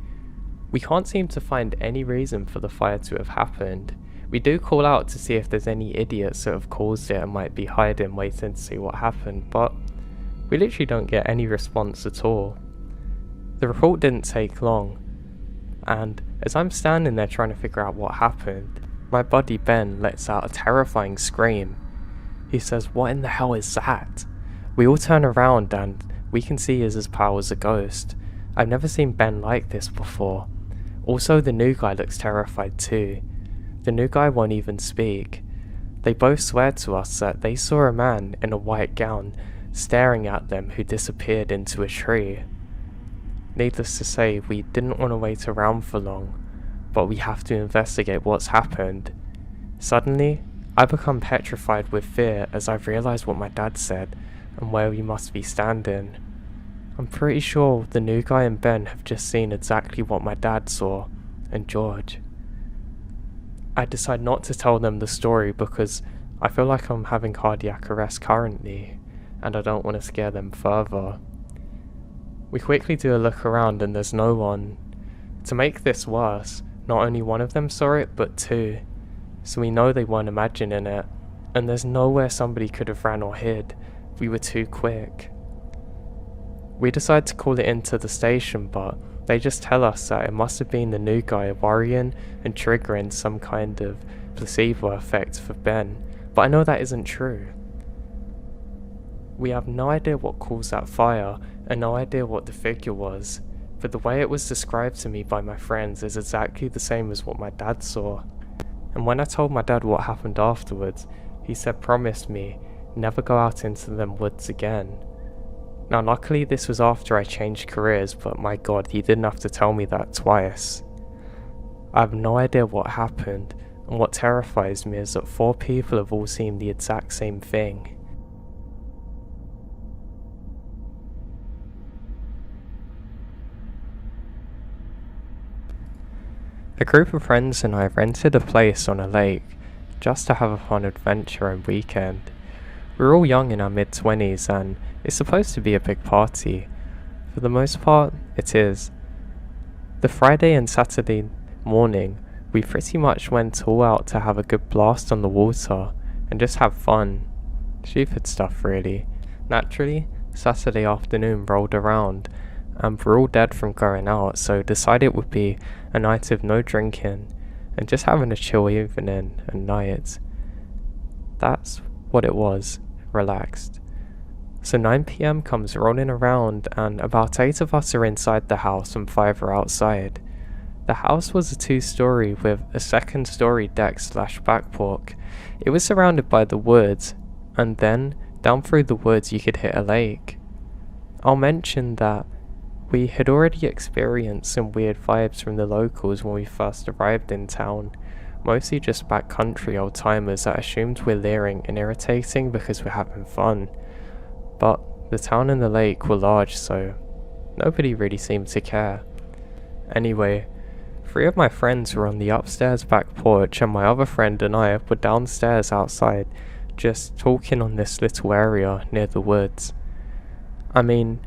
we can't seem to find any reason for the fire to have happened. We do call out to see if there's any idiots that have caused it and might be hiding waiting to see what happened, but we literally don't get any response at all. The report didn't take long, and as I'm standing there trying to figure out what happened, my buddy Ben lets out a terrifying scream. He says, "What in the hell is that?" We all turn around and we can see he's as pale as a ghost. I've never seen Ben like this before. Also, the new guy looks terrified too. The new guy won't even speak. They both swear to us that they saw a man in a white gown staring at them who disappeared into a tree. Needless to say, we didn't want to wait around for long, but we have to investigate what's happened. Suddenly, I become petrified with fear as I've realised what my dad said and where we must be standing. I'm pretty sure the new guy and Ben have just seen exactly what my dad saw, and George. I decide not to tell them the story because I feel like I'm having cardiac arrest currently, and I don't want to scare them further. We quickly do a look around and there's no one. To make this worse, not only one of them saw it, but two. So we know they weren't imagining it, and there's nowhere somebody could have ran or hid. We were too quick. We decide to call it into the station, but they just tell us that it must have been the new guy worrying and triggering some kind of placebo effect for Ben, but I know that isn't true. We have no idea what caused that fire, and no idea what the figure was, but the way it was described to me by my friends is exactly the same as what my dad saw. And when I told my dad what happened afterwards, he said promise me never go out into them woods again. Now luckily this was after I changed careers, but my god, he didn't have to tell me that twice. I have no idea what happened, and what terrifies me is that 4 people have all seen the exact same thing. A group of friends and I rented a place on a lake just to have a fun adventure and weekend. We were all young in our mid-20s and it's supposed to be a big party. For the most part, it is. The Friday and Saturday morning, we pretty much went all out to have a good blast on the water and just have fun. Stupid stuff really. Naturally, Saturday afternoon rolled around and we're all dead from going out, so decided it would be a night of no drinking and just having a chill evening and night. That's what it was, relaxed. So 9 PM comes rolling around and about 8 of us are inside the house and 5 are outside. The house was a 2-story with a 2nd-story deck/backporch. It was surrounded by the woods, and then down through the woods you could hit a lake. I'll mention that we had already experienced some weird vibes from the locals when we first arrived in town, mostly just backcountry old timers that assumed we're leering and irritating because we're having fun. But the town and the lake were large, so nobody really seemed to care. Anyway, 3 of my friends were on the upstairs back porch and my other friend and I were downstairs outside, just talking on this little area near the woods. I mean,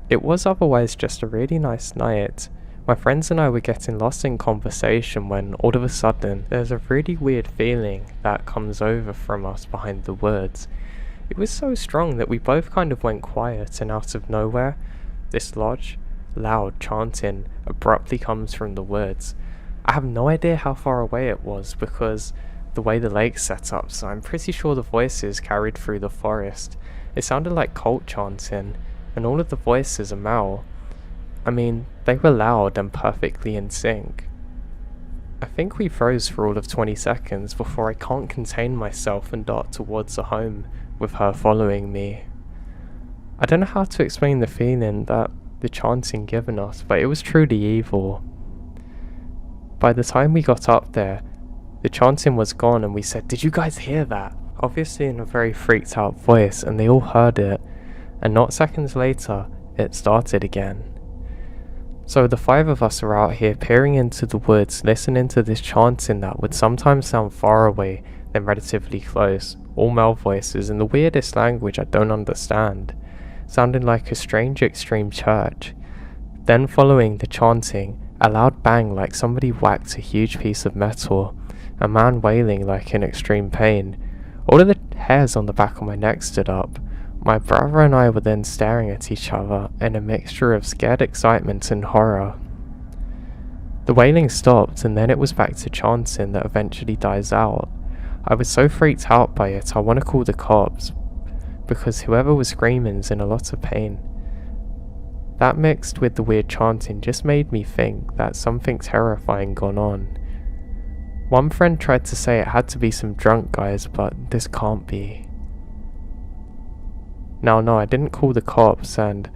it was otherwise just a really nice night. My friends and I were getting lost in conversation when all of a sudden there's a really weird feeling that comes over from us behind the woods. It was so strong that we both kind of went quiet, and out of nowhere, this large, loud chanting abruptly comes from the woods. I have no idea how far away it was because the way the lake's set up, so I'm pretty sure the voices carried through the forest. It sounded like cult chanting, and all of the voices are male. I mean, they were loud and perfectly in sync. I think we froze for all of 20 seconds before I can't contain myself and dart towards the home, with her following me. I don't know how to explain the feeling that the chanting given us, but it was truly evil. By the time we got up there, the chanting was gone and we said, "Did you guys hear that?" Obviously in a very freaked out voice, and they all heard it, and not seconds later, it started again. So the 5 of us are out here peering into the woods, listening to this chanting that would sometimes sound far away, then relatively close, all male voices in the weirdest language I don't understand, sounding like a strange extreme church. Then following the chanting, a loud bang like somebody whacked a huge piece of metal, a man wailing like in extreme pain. All of the hairs on the back of my neck stood up. My brother and I were then staring at each other in a mixture of scared excitement and horror. The wailing stopped, and then it was back to chanting that eventually dies out. I was so freaked out by it, I want to call the cops, because whoever was screaming is in a lot of pain. That mixed with the weird chanting just made me think that something terrifying gone on. One friend tried to say it had to be some drunk guys, but this can't be. Now, no, I didn't call the cops, and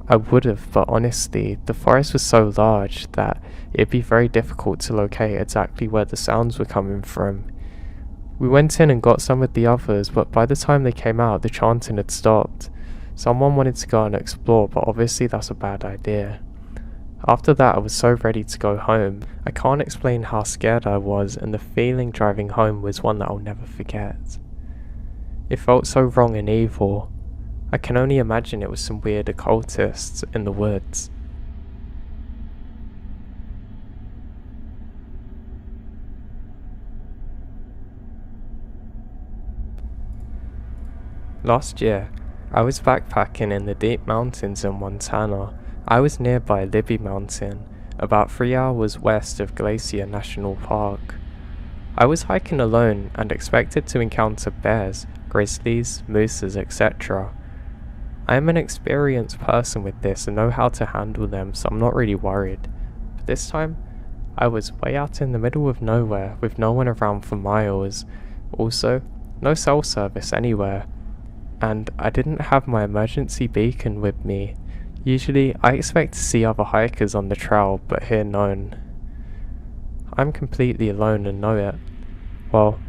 I would have, but honestly, the forest was so large that it'd be very difficult to locate exactly where the sounds were coming from. We went in and got some of the others, but by the time they came out, the chanting had stopped. Someone wanted to go and explore, but obviously that's a bad idea. After that, I was so ready to go home. I can't explain how scared I was, and the feeling driving home was one that I'll never forget. It felt so wrong and evil. I can only imagine it was some weird occultists in the woods. Last year, I was backpacking in the deep mountains in Montana. I was nearby Libby Mountain, about 3 hours west of Glacier National Park. I was hiking alone and expected to encounter bears, grizzlies, mooses, etc. I am an experienced person with this and know how to handle them, so I'm not really worried. But this time, I was way out in the middle of nowhere with no one around for miles. Also, no cell service anywhere. And I didn't have my emergency beacon with me. Usually, I expect to see other hikers on the trail, but here none. I'm completely alone and know it. Well,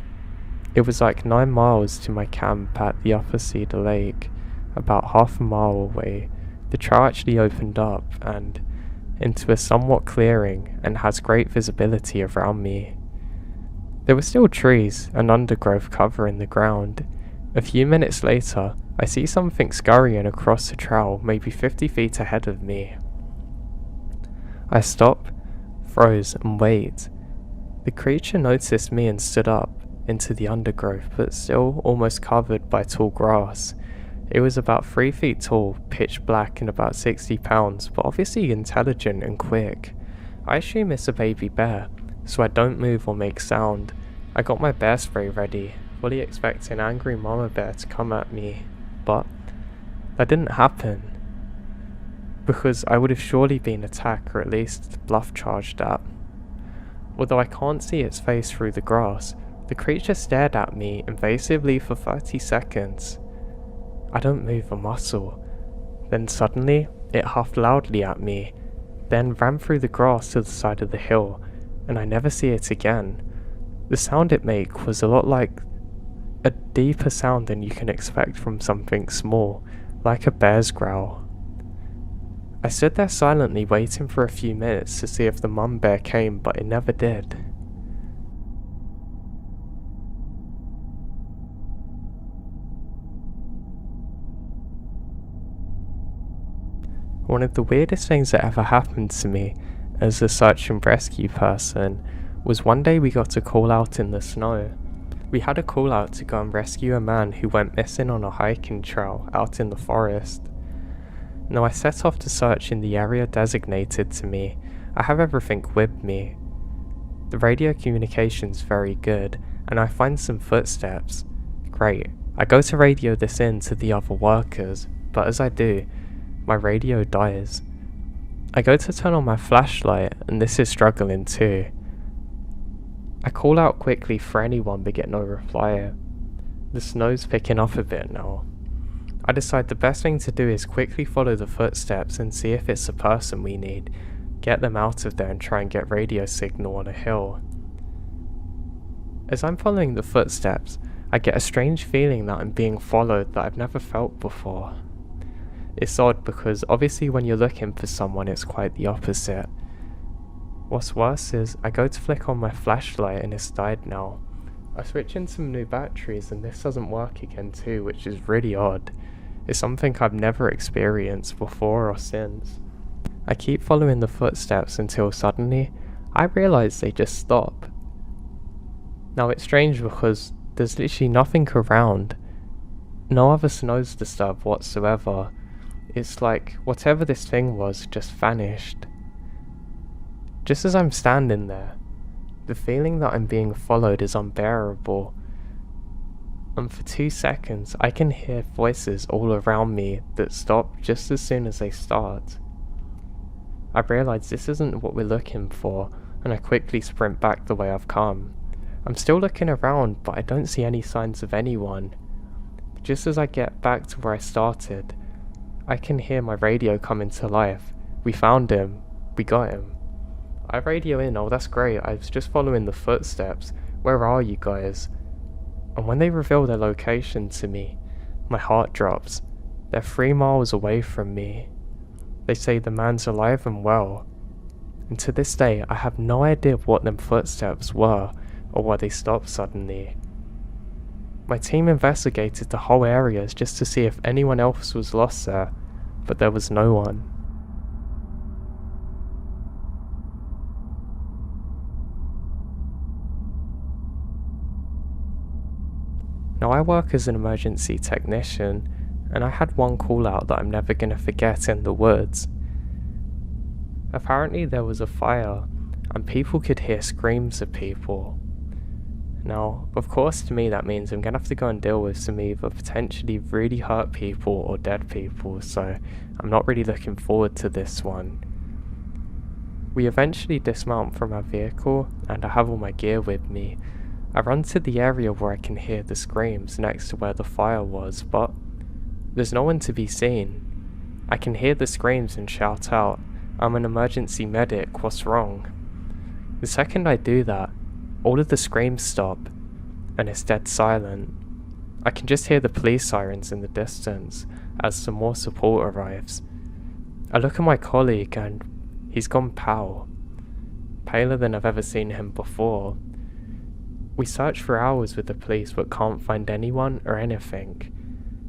it was like 9 miles to my camp at the Upper Cedar Lake. About half a mile away, the trail actually opened up and into a somewhat clearing and has great visibility around me. There were still trees and undergrowth covering the ground. A few minutes later, I see something scurrying across the trail maybe 50 feet ahead of me. I stop, froze, and wait. The creature noticed me and stood up into the undergrowth, but still almost covered by tall grass. It was about 3 feet tall, pitch black, and about 60 pounds, but obviously intelligent and quick. I assume it's a baby bear, so I don't move or make sound. I got my bear spray ready, fully expecting angry mama bear to come at me, but that didn't happen, because I would have surely been attacked or at least bluff charged at. Although I can't see its face through the grass, the creature stared at me invasively for 30 seconds. I don't move a muscle. Then suddenly, it huffed loudly at me, then ran through the grass to the side of the hill, and I never see it again. The sound it made was a lot like a deeper sound than you can expect from something small, like a bear's growl. I stood there silently waiting for a few minutes to see if the mum bear came, but it never did. One of the weirdest things that ever happened to me as a search and rescue person was one day we got a call out in the snow. We had a call out to go and rescue a man who went missing on a hiking trail out in the forest. Now I set off to search in the area designated to me. I have everything with me. The radio communication's very good, and I find some footsteps. Great. I go to radio this in to the other workers, but as I do, my radio dies. I go to turn on my flashlight, and this is struggling too. I call out quickly for anyone but get no reply. The snow's picking up a bit now. I decide the best thing to do is quickly follow the footsteps and see if it's the person we need, get them out of there and try and get radio signal on a hill. As I'm following the footsteps, I get a strange feeling that I'm being followed that I've never felt before. It's odd because obviously when you're looking for someone it's quite the opposite. What's worse is I go to flick on my flashlight and it's died now. I switch in some new batteries and this doesn't work again too, which is really odd. It's something I've never experienced before or since. I keep following the footsteps until suddenly I realise they just stop. Now it's strange because there's literally nothing around. No other snow's disturbed whatsoever. It's like whatever this thing was just vanished. Just as I'm standing there, the feeling that I'm being followed is unbearable. And for 2 seconds I can hear voices all around me that stop just as soon as they start. I realise this isn't what we're looking for and I quickly sprint back the way I've come. I'm still looking around but I don't see any signs of anyone. Just as I get back to where I started, I can hear my radio coming to life. We found him. We got him. I radio in, oh that's great, I was just following the footsteps. Where are you guys? And when they reveal their location to me, my heart drops. They're 3 miles away from me. They say the man's alive and well. And to this day, I have no idea what them footsteps were, or why they stopped suddenly. My team investigated the whole area just to see if anyone else was lost there, but there was no one. Now I work as an emergency technician, and I had one call out that I'm never going to forget in the woods. Apparently there was a fire, and people could hear screams of people. Now, of course to me that means I'm going to have to go and deal with some either potentially really hurt people or dead people, so I'm not really looking forward to this one. We eventually dismount from our vehicle, and I have all my gear with me. I run to the area where I can hear the screams next to where the fire was, but there's no one to be seen. I can hear the screams and shout out, "I'm an emergency medic, what's wrong?" The second I do that, all of the screams stop, and it's dead silent. I can just hear the police sirens in the distance as some more support arrives. I look at my colleague and he's gone pale. Paler than I've ever seen him before. We search for hours with the police but can't find anyone or anything.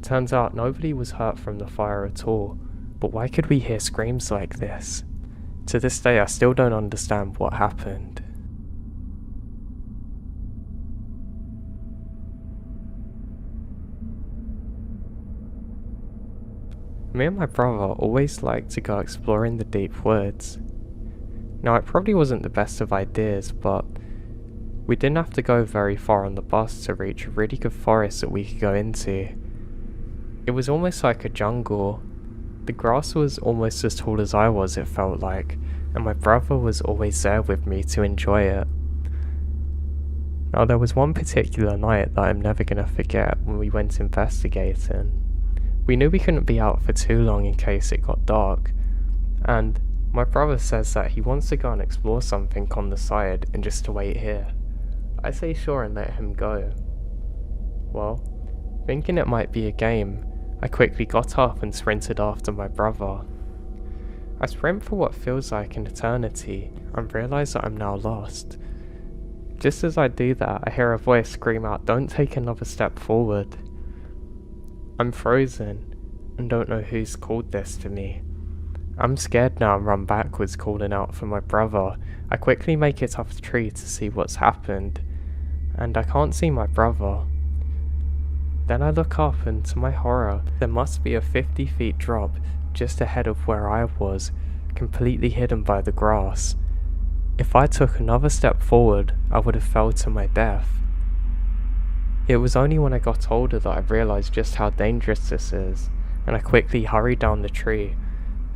Turns out nobody was hurt from the fire at all, but why could we hear screams like this? To this day I still don't understand what happened. Me and my brother always liked to go exploring the deep woods. Now it probably wasn't the best of ideas, but we didn't have to go very far on the bus to reach a really good forest that we could go into. It was almost like a jungle. The grass was almost as tall as I was, it felt like, and my brother was always there with me to enjoy it. Now there was one particular night that I'm never going to forget when we went investigating. We knew we couldn't be out for too long in case it got dark, and my brother says that he wants to go and explore something on the side and just to wait here. I say sure and let him go. Well, thinking it might be a game, I quickly got up and sprinted after my brother. I sprint for what feels like an eternity and realise that I'm now lost. Just as I do that, I hear a voice scream out, "Don't take another step forward." I'm frozen and don't know who's called this to me. I'm scared now and run backwards calling out for my brother. I quickly make it up the tree to see what's happened, and I can't see my brother. Then I look up and to my horror, there must be a 50 feet drop just ahead of where I was, completely hidden by the grass. If I took another step forward, I would have fell to my death. It was only when I got older that I realised just how dangerous this is, and I quickly hurried down the tree,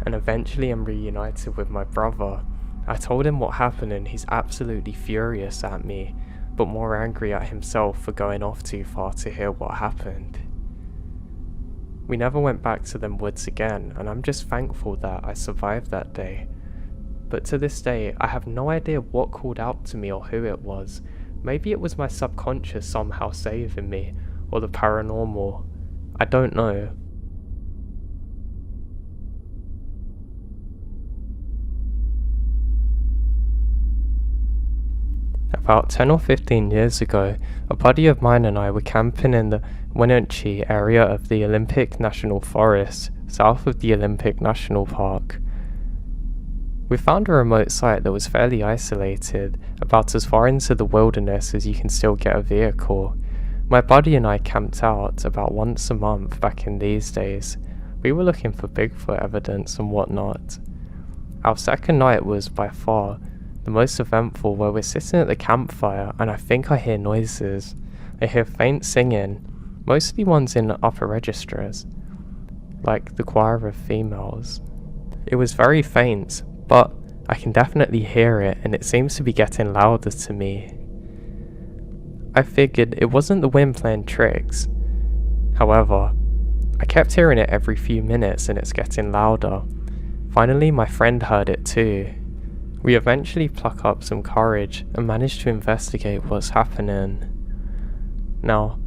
and eventually am reunited with my brother. I told him what happened and he's absolutely furious at me, but more angry at himself for going off too far to hear what happened. We never went back to them woods again, and I'm just thankful that I survived that day. But to this day, I have no idea what called out to me or who it was. Maybe it was my subconscious somehow saving me, or the paranormal. I don't know. About 10 or 15 years ago, a buddy of mine and I were camping in the Wenatchee area of the Olympic National Forest, south of the Olympic National Park. We found a remote site that was fairly isolated, about as far into the wilderness as you can still get a vehicle. My buddy and I camped out about once a month back in these days. We were looking for Bigfoot evidence and whatnot. Our second night was by far the most eventful, where we're sitting at the campfire and I think I hear noises. I hear faint singing, mostly ones in upper registers, like the choir of females. It was very faint, but I can definitely hear it, and it seems to be getting louder to me. I figured it wasn't the wind playing tricks. However, I kept hearing it every few minutes and it's getting louder. Finally, my friend heard it too. We eventually pluck up some courage and manage to investigate what's happening. Now,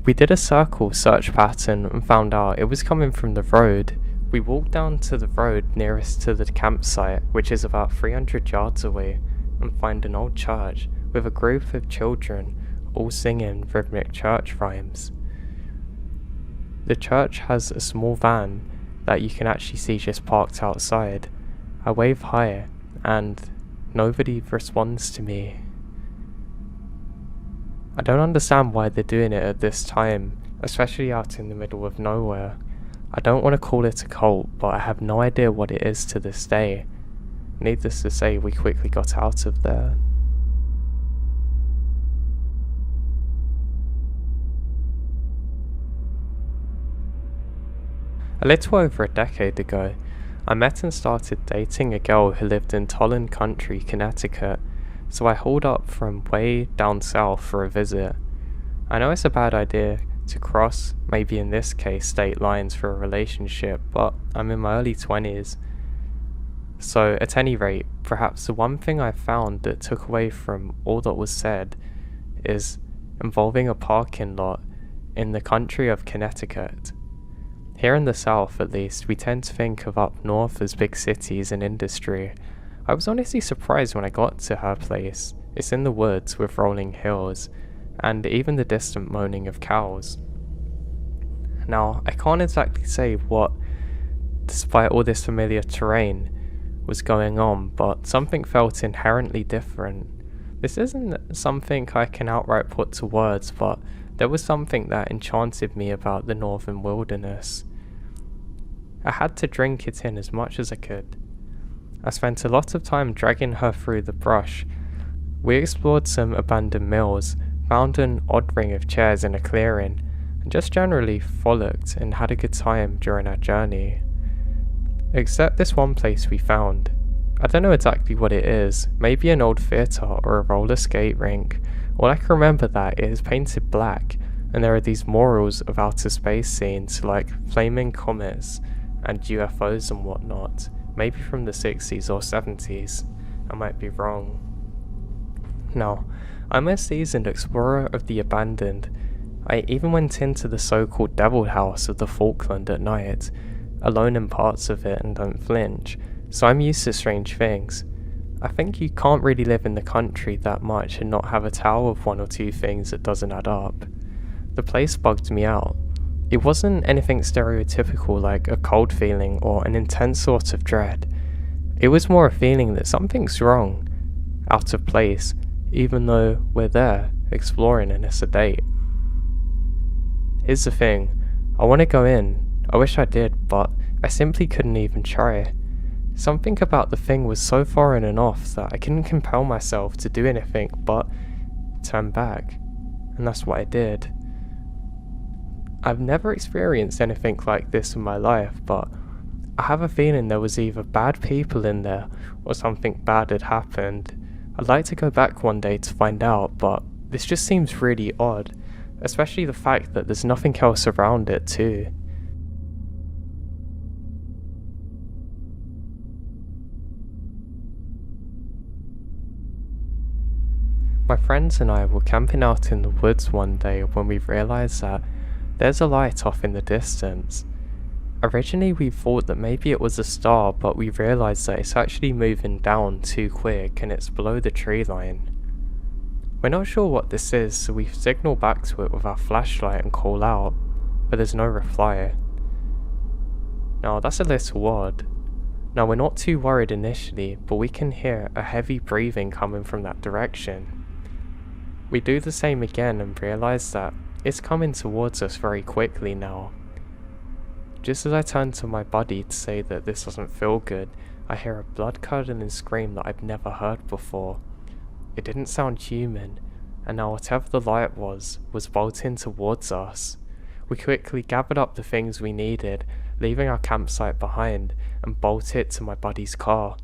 we did a circle search pattern and found out it was coming from the road. We walked down to the road nearest to the campsite, which is about 300 yards away, and find an old church with a group of children all singing rhythmic church rhymes. The church has a small van that you can actually see just parked outside. I wave hi, and nobody responds to me. I don't understand why they're doing it at this time, especially out in the middle of nowhere. I don't want to call it a cult, but I have no idea what it is to this day. Needless to say, we quickly got out of there. A little over a decade ago, I met and started dating a girl who lived in Tole Country, Connecticut, so I hauled up from way down south for a visit. I know it's a bad idea to cross, maybe in this case, state lines for a relationship, but I'm in my early 20s. So at any rate, perhaps the one thing I found that took away from all that was said is involving a parking lot in the country of Connecticut. Here in the south, at least, we tend to think of up north as big cities and industry. I was honestly surprised when I got to her place. It's in the woods with rolling hills, and even the distant moaning of cows. Now, I can't exactly say what, despite all this familiar terrain, was going on, but something felt inherently different. This isn't something I can outright put to words, but there was something that enchanted me about the northern wilderness. I had to drink it in as much as I could. I spent a lot of time dragging her through the brush. We explored some abandoned mills, found an odd ring of chairs in a clearing, and just generally frolicked and had a good time during our journey. Except this one place we found. I don't know exactly what it is, maybe an old theatre or a roller skate rink. All I can remember that it is painted black, and there are these murals of outer space scenes like flaming comets and UFOs and whatnot, maybe from the 60s or 70s. I might be wrong. Now, I'm a seasoned explorer of the abandoned. I even went into the so-called Devil House of the Falkland at night, alone in parts of it, and don't flinch, so I'm used to strange things. I think you can't really live in the country that much and not have a tale of one or two things that doesn't add up. The place bugged me out. It wasn't anything stereotypical like a cold feeling or an intense sort of dread. It was more a feeling that something's wrong, out of place, even though we're there, exploring and it's a date. Here's the thing, I want to go in. I wish I did, but I simply couldn't even try. Something about the thing was so foreign and off that I couldn't compel myself to do anything but turn back, and that's what I did. I've never experienced anything like this in my life, but I have a feeling there was either bad people in there or something bad had happened. I'd like to go back one day to find out, but this just seems really odd, especially the fact that there's nothing else around it too. My friends and I were camping out in the woods one day when we realised that there's a light off in the distance. Originally we thought that maybe it was a star, but we realised that it's actually moving down too quick and it's below the tree line. We're not sure what this is, so we signal back to it with our flashlight and call out, but there's no reply. Now that's a little odd. Now we're not too worried initially, but we can hear a heavy breathing coming from that direction. We do the same again and realise that it's coming towards us very quickly now. Just as I turn to my buddy to say that this doesn't feel good, I hear a blood-curdling scream that I've never heard before. It didn't sound human, and now whatever the light was bolting towards us. We quickly gathered up the things we needed, leaving our campsite behind, and bolted to my buddy's car.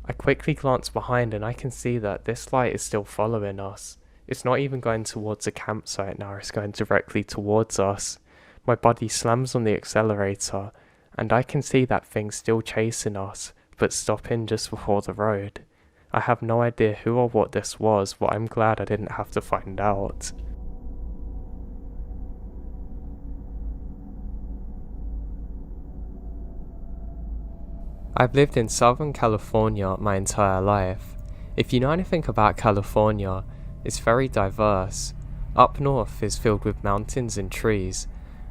I quickly glance behind and I can see that this light is still following us. It's not even going towards the campsite now, it's going directly towards us. My buddy slams on the accelerator, and I can see that thing still chasing us, but stopping just before the road. I have no idea who or what this was, but I'm glad I didn't have to find out. I've lived in Southern California my entire life. If you know anything about California, it's very diverse. Up north is filled with mountains and trees,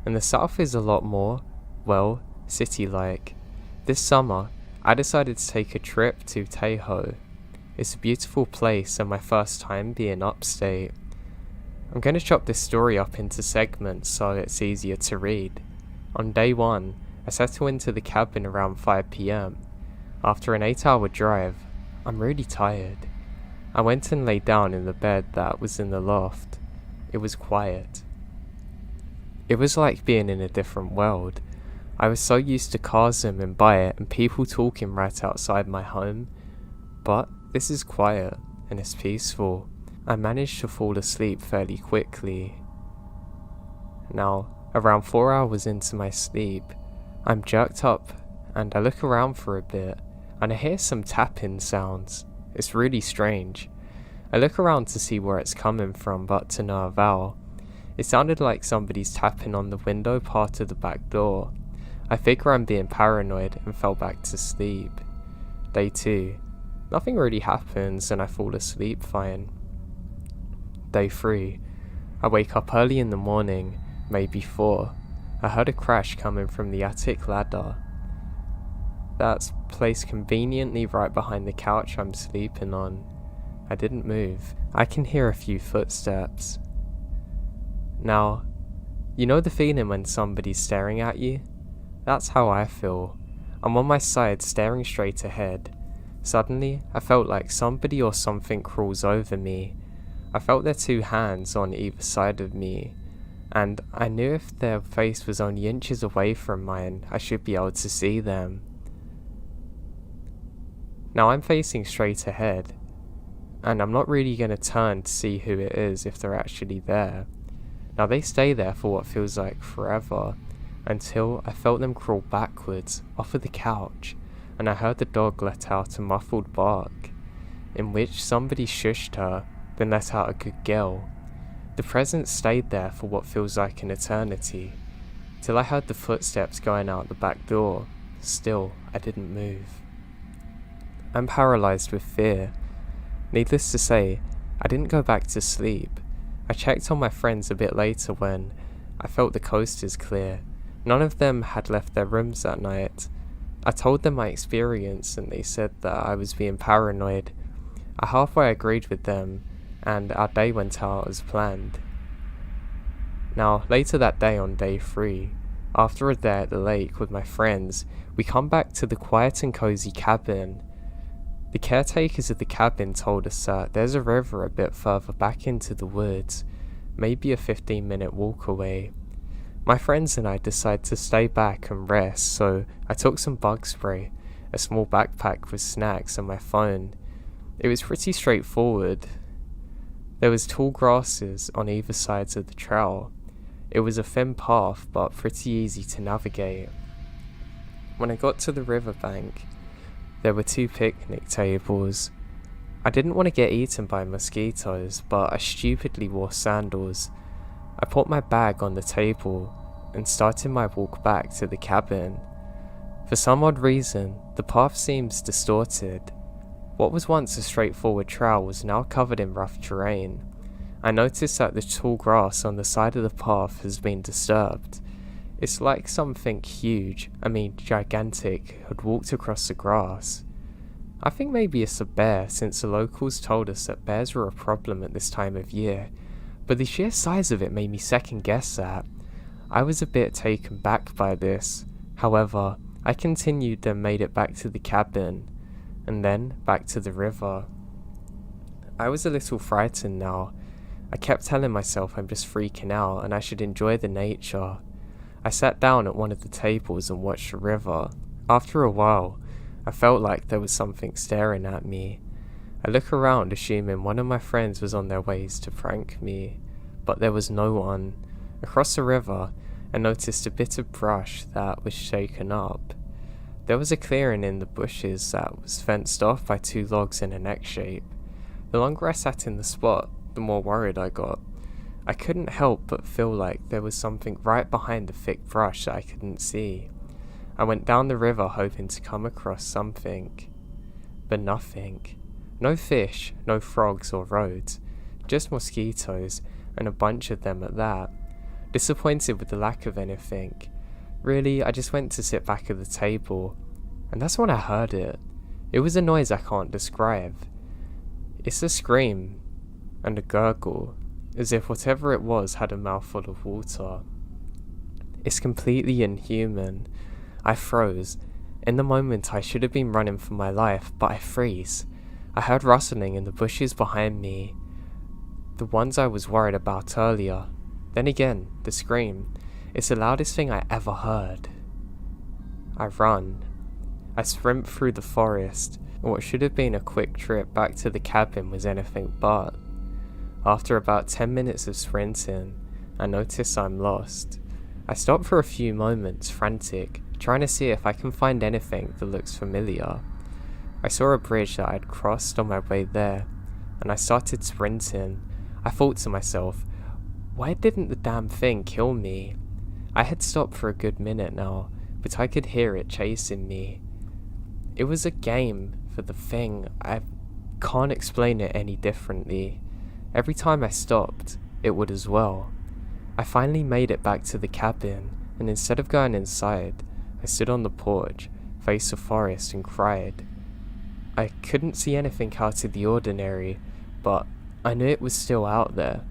and the south is a lot more, well, city-like. This summer, I decided to take a trip to Tahoe. It's a beautiful place and my first time being upstate. I'm going to chop this story up into segments so it's easier to read. On day 1, I settle into the cabin around 5 PM. After an 8-hour drive, I'm really tired. I went and lay down in the bed that was in the loft. It was quiet. It was like being in a different world. I was so used to cars zooming by it and people talking right outside my home. But this is quiet and it's peaceful. I managed to fall asleep fairly quickly. Now, around 4 hours into my sleep, I'm jerked up and I look around for a bit and I hear some tapping sounds. It's really strange. I look around to see where it's coming from, but to no avail. It sounded like somebody's tapping on the window part of the back door. I figure I'm being paranoid and fell back to sleep. Day 2. Nothing really happens and I fall asleep fine. Day 3. I wake up early in the morning, maybe 4. I heard a crash coming from the attic ladder. That's placed conveniently right behind the couch I'm sleeping on. I didn't move. I can hear a few footsteps. Now, you know the feeling when somebody's staring at you? That's how I feel. I'm on my side staring straight ahead. Suddenly, I felt like somebody or something crawls over me. I felt their 2 hands on either side of me, and I knew if their face was only inches away from mine, I should be able to see them. Now I'm facing straight ahead, and I'm not really going to turn to see who it is if they're actually there. Now they stay there for what feels like forever, until I felt them crawl backwards off of the couch, and I heard the dog let out a muffled bark, in which somebody shushed her, then let out a good yell. The presence stayed there for what feels like an eternity, till I heard the footsteps going out the back door. Still, I didn't move. I'm paralysed with fear. Needless to say, I didn't go back to sleep. I checked on my friends a bit later when I felt the coast is clear. None of them had left their rooms that night. I told them my experience and they said that I was being paranoid. I halfway agreed with them, and our day went out as planned. Now, later that day on day 3, after a day at the lake with my friends, we come back to the quiet and cozy cabin. The caretakers of the cabin told us that there's a river a bit further back into the woods, maybe a 15-minute walk away. My friends and I decided to stay back and rest, so I took some bug spray, a small backpack with snacks and my phone. It was pretty straightforward. There was tall grasses on either sides of the trail. It was a thin path, but pretty easy to navigate. When I got to the riverbank, there were 2 picnic tables. I didn't want to get eaten by mosquitoes, but I stupidly wore sandals. I put my bag on the table and started my walk back to the cabin. For some odd reason, the path seems distorted. What was once a straightforward trail was now covered in rough terrain. I noticed that the tall grass on the side of the path has been disturbed. It's like something huge, gigantic, had walked across the grass. I think maybe it's a bear, since the locals told us that bears were a problem at this time of year, but the sheer size of it made me second guess that. I was a bit taken back by this. However, I continued and made it back to the cabin, and then back to the river. I was a little frightened now. I kept telling myself I'm just freaking out and I should enjoy the nature. I sat down at one of the tables and watched the river. After a while, I felt like there was something staring at me. I looked around, assuming one of my friends was on their ways to prank me, but there was no one. Across the river, I noticed a bit of brush that was shaken up. There was a clearing in the bushes that was fenced off by 2 logs in an X shape. The longer I sat in the spot, the more worried I got. I couldn't help but feel like there was something right behind the thick brush that I couldn't see. I went down the river hoping to come across something, but nothing. No fish, no frogs or roads, just mosquitoes, and a bunch of them at that. Disappointed with the lack of anything. Really, I just went to sit back at the table, and that's when I heard it. It was a noise I can't describe. It's a scream, and a gurgle, as if whatever it was had a mouthful of water. It's completely inhuman. I froze. In the moment I should have been running for my life, but I freeze. I heard rustling in the bushes behind me, the ones I was worried about earlier. Then again, the scream. It's the loudest thing I ever heard. I run. I sprint through the forest. What should have been a quick trip back to the cabin was anything but. After about 10 minutes of sprinting, I notice I'm lost. I stop for a few moments, frantic, trying to see if I can find anything that looks familiar. I saw a bridge that I'd crossed on my way there, and I started sprinting. I thought to myself, why didn't the damn thing kill me? I had stopped for a good minute now, but I could hear it chasing me. It was a game for the thing. I can't explain it any differently. Every time I stopped, it would as well. I finally made it back to the cabin, and instead of going inside, I stood on the porch, faced the forest and cried. I couldn't see anything out of the ordinary, but I knew it was still out there.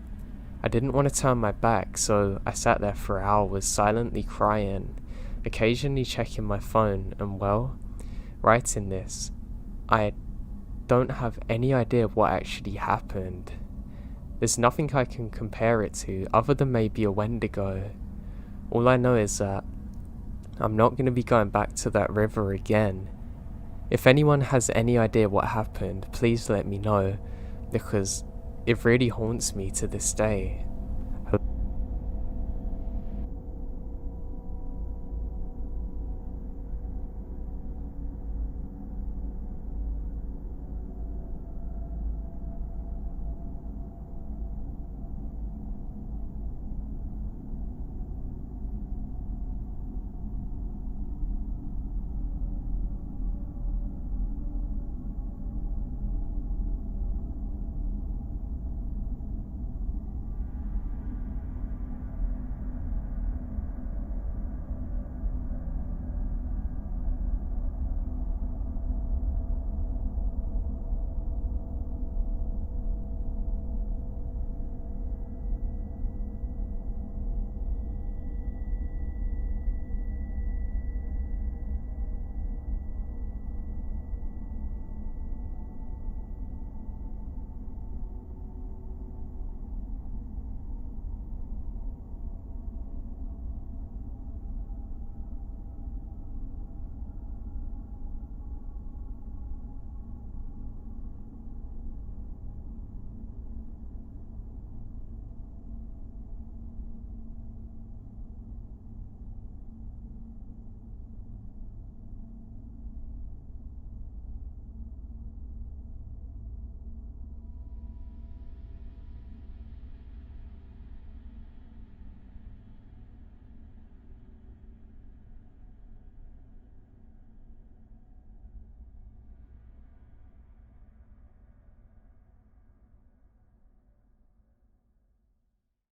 I didn't want to turn my back, so I sat there for hours silently crying, occasionally checking my phone, and well, writing this, I don't have any idea what actually happened. There's nothing I can compare it to other than maybe a Wendigo. All I know is that I'm not going to be going back to that river again. If anyone has any idea what happened, please let me know, because it really haunts me to this day.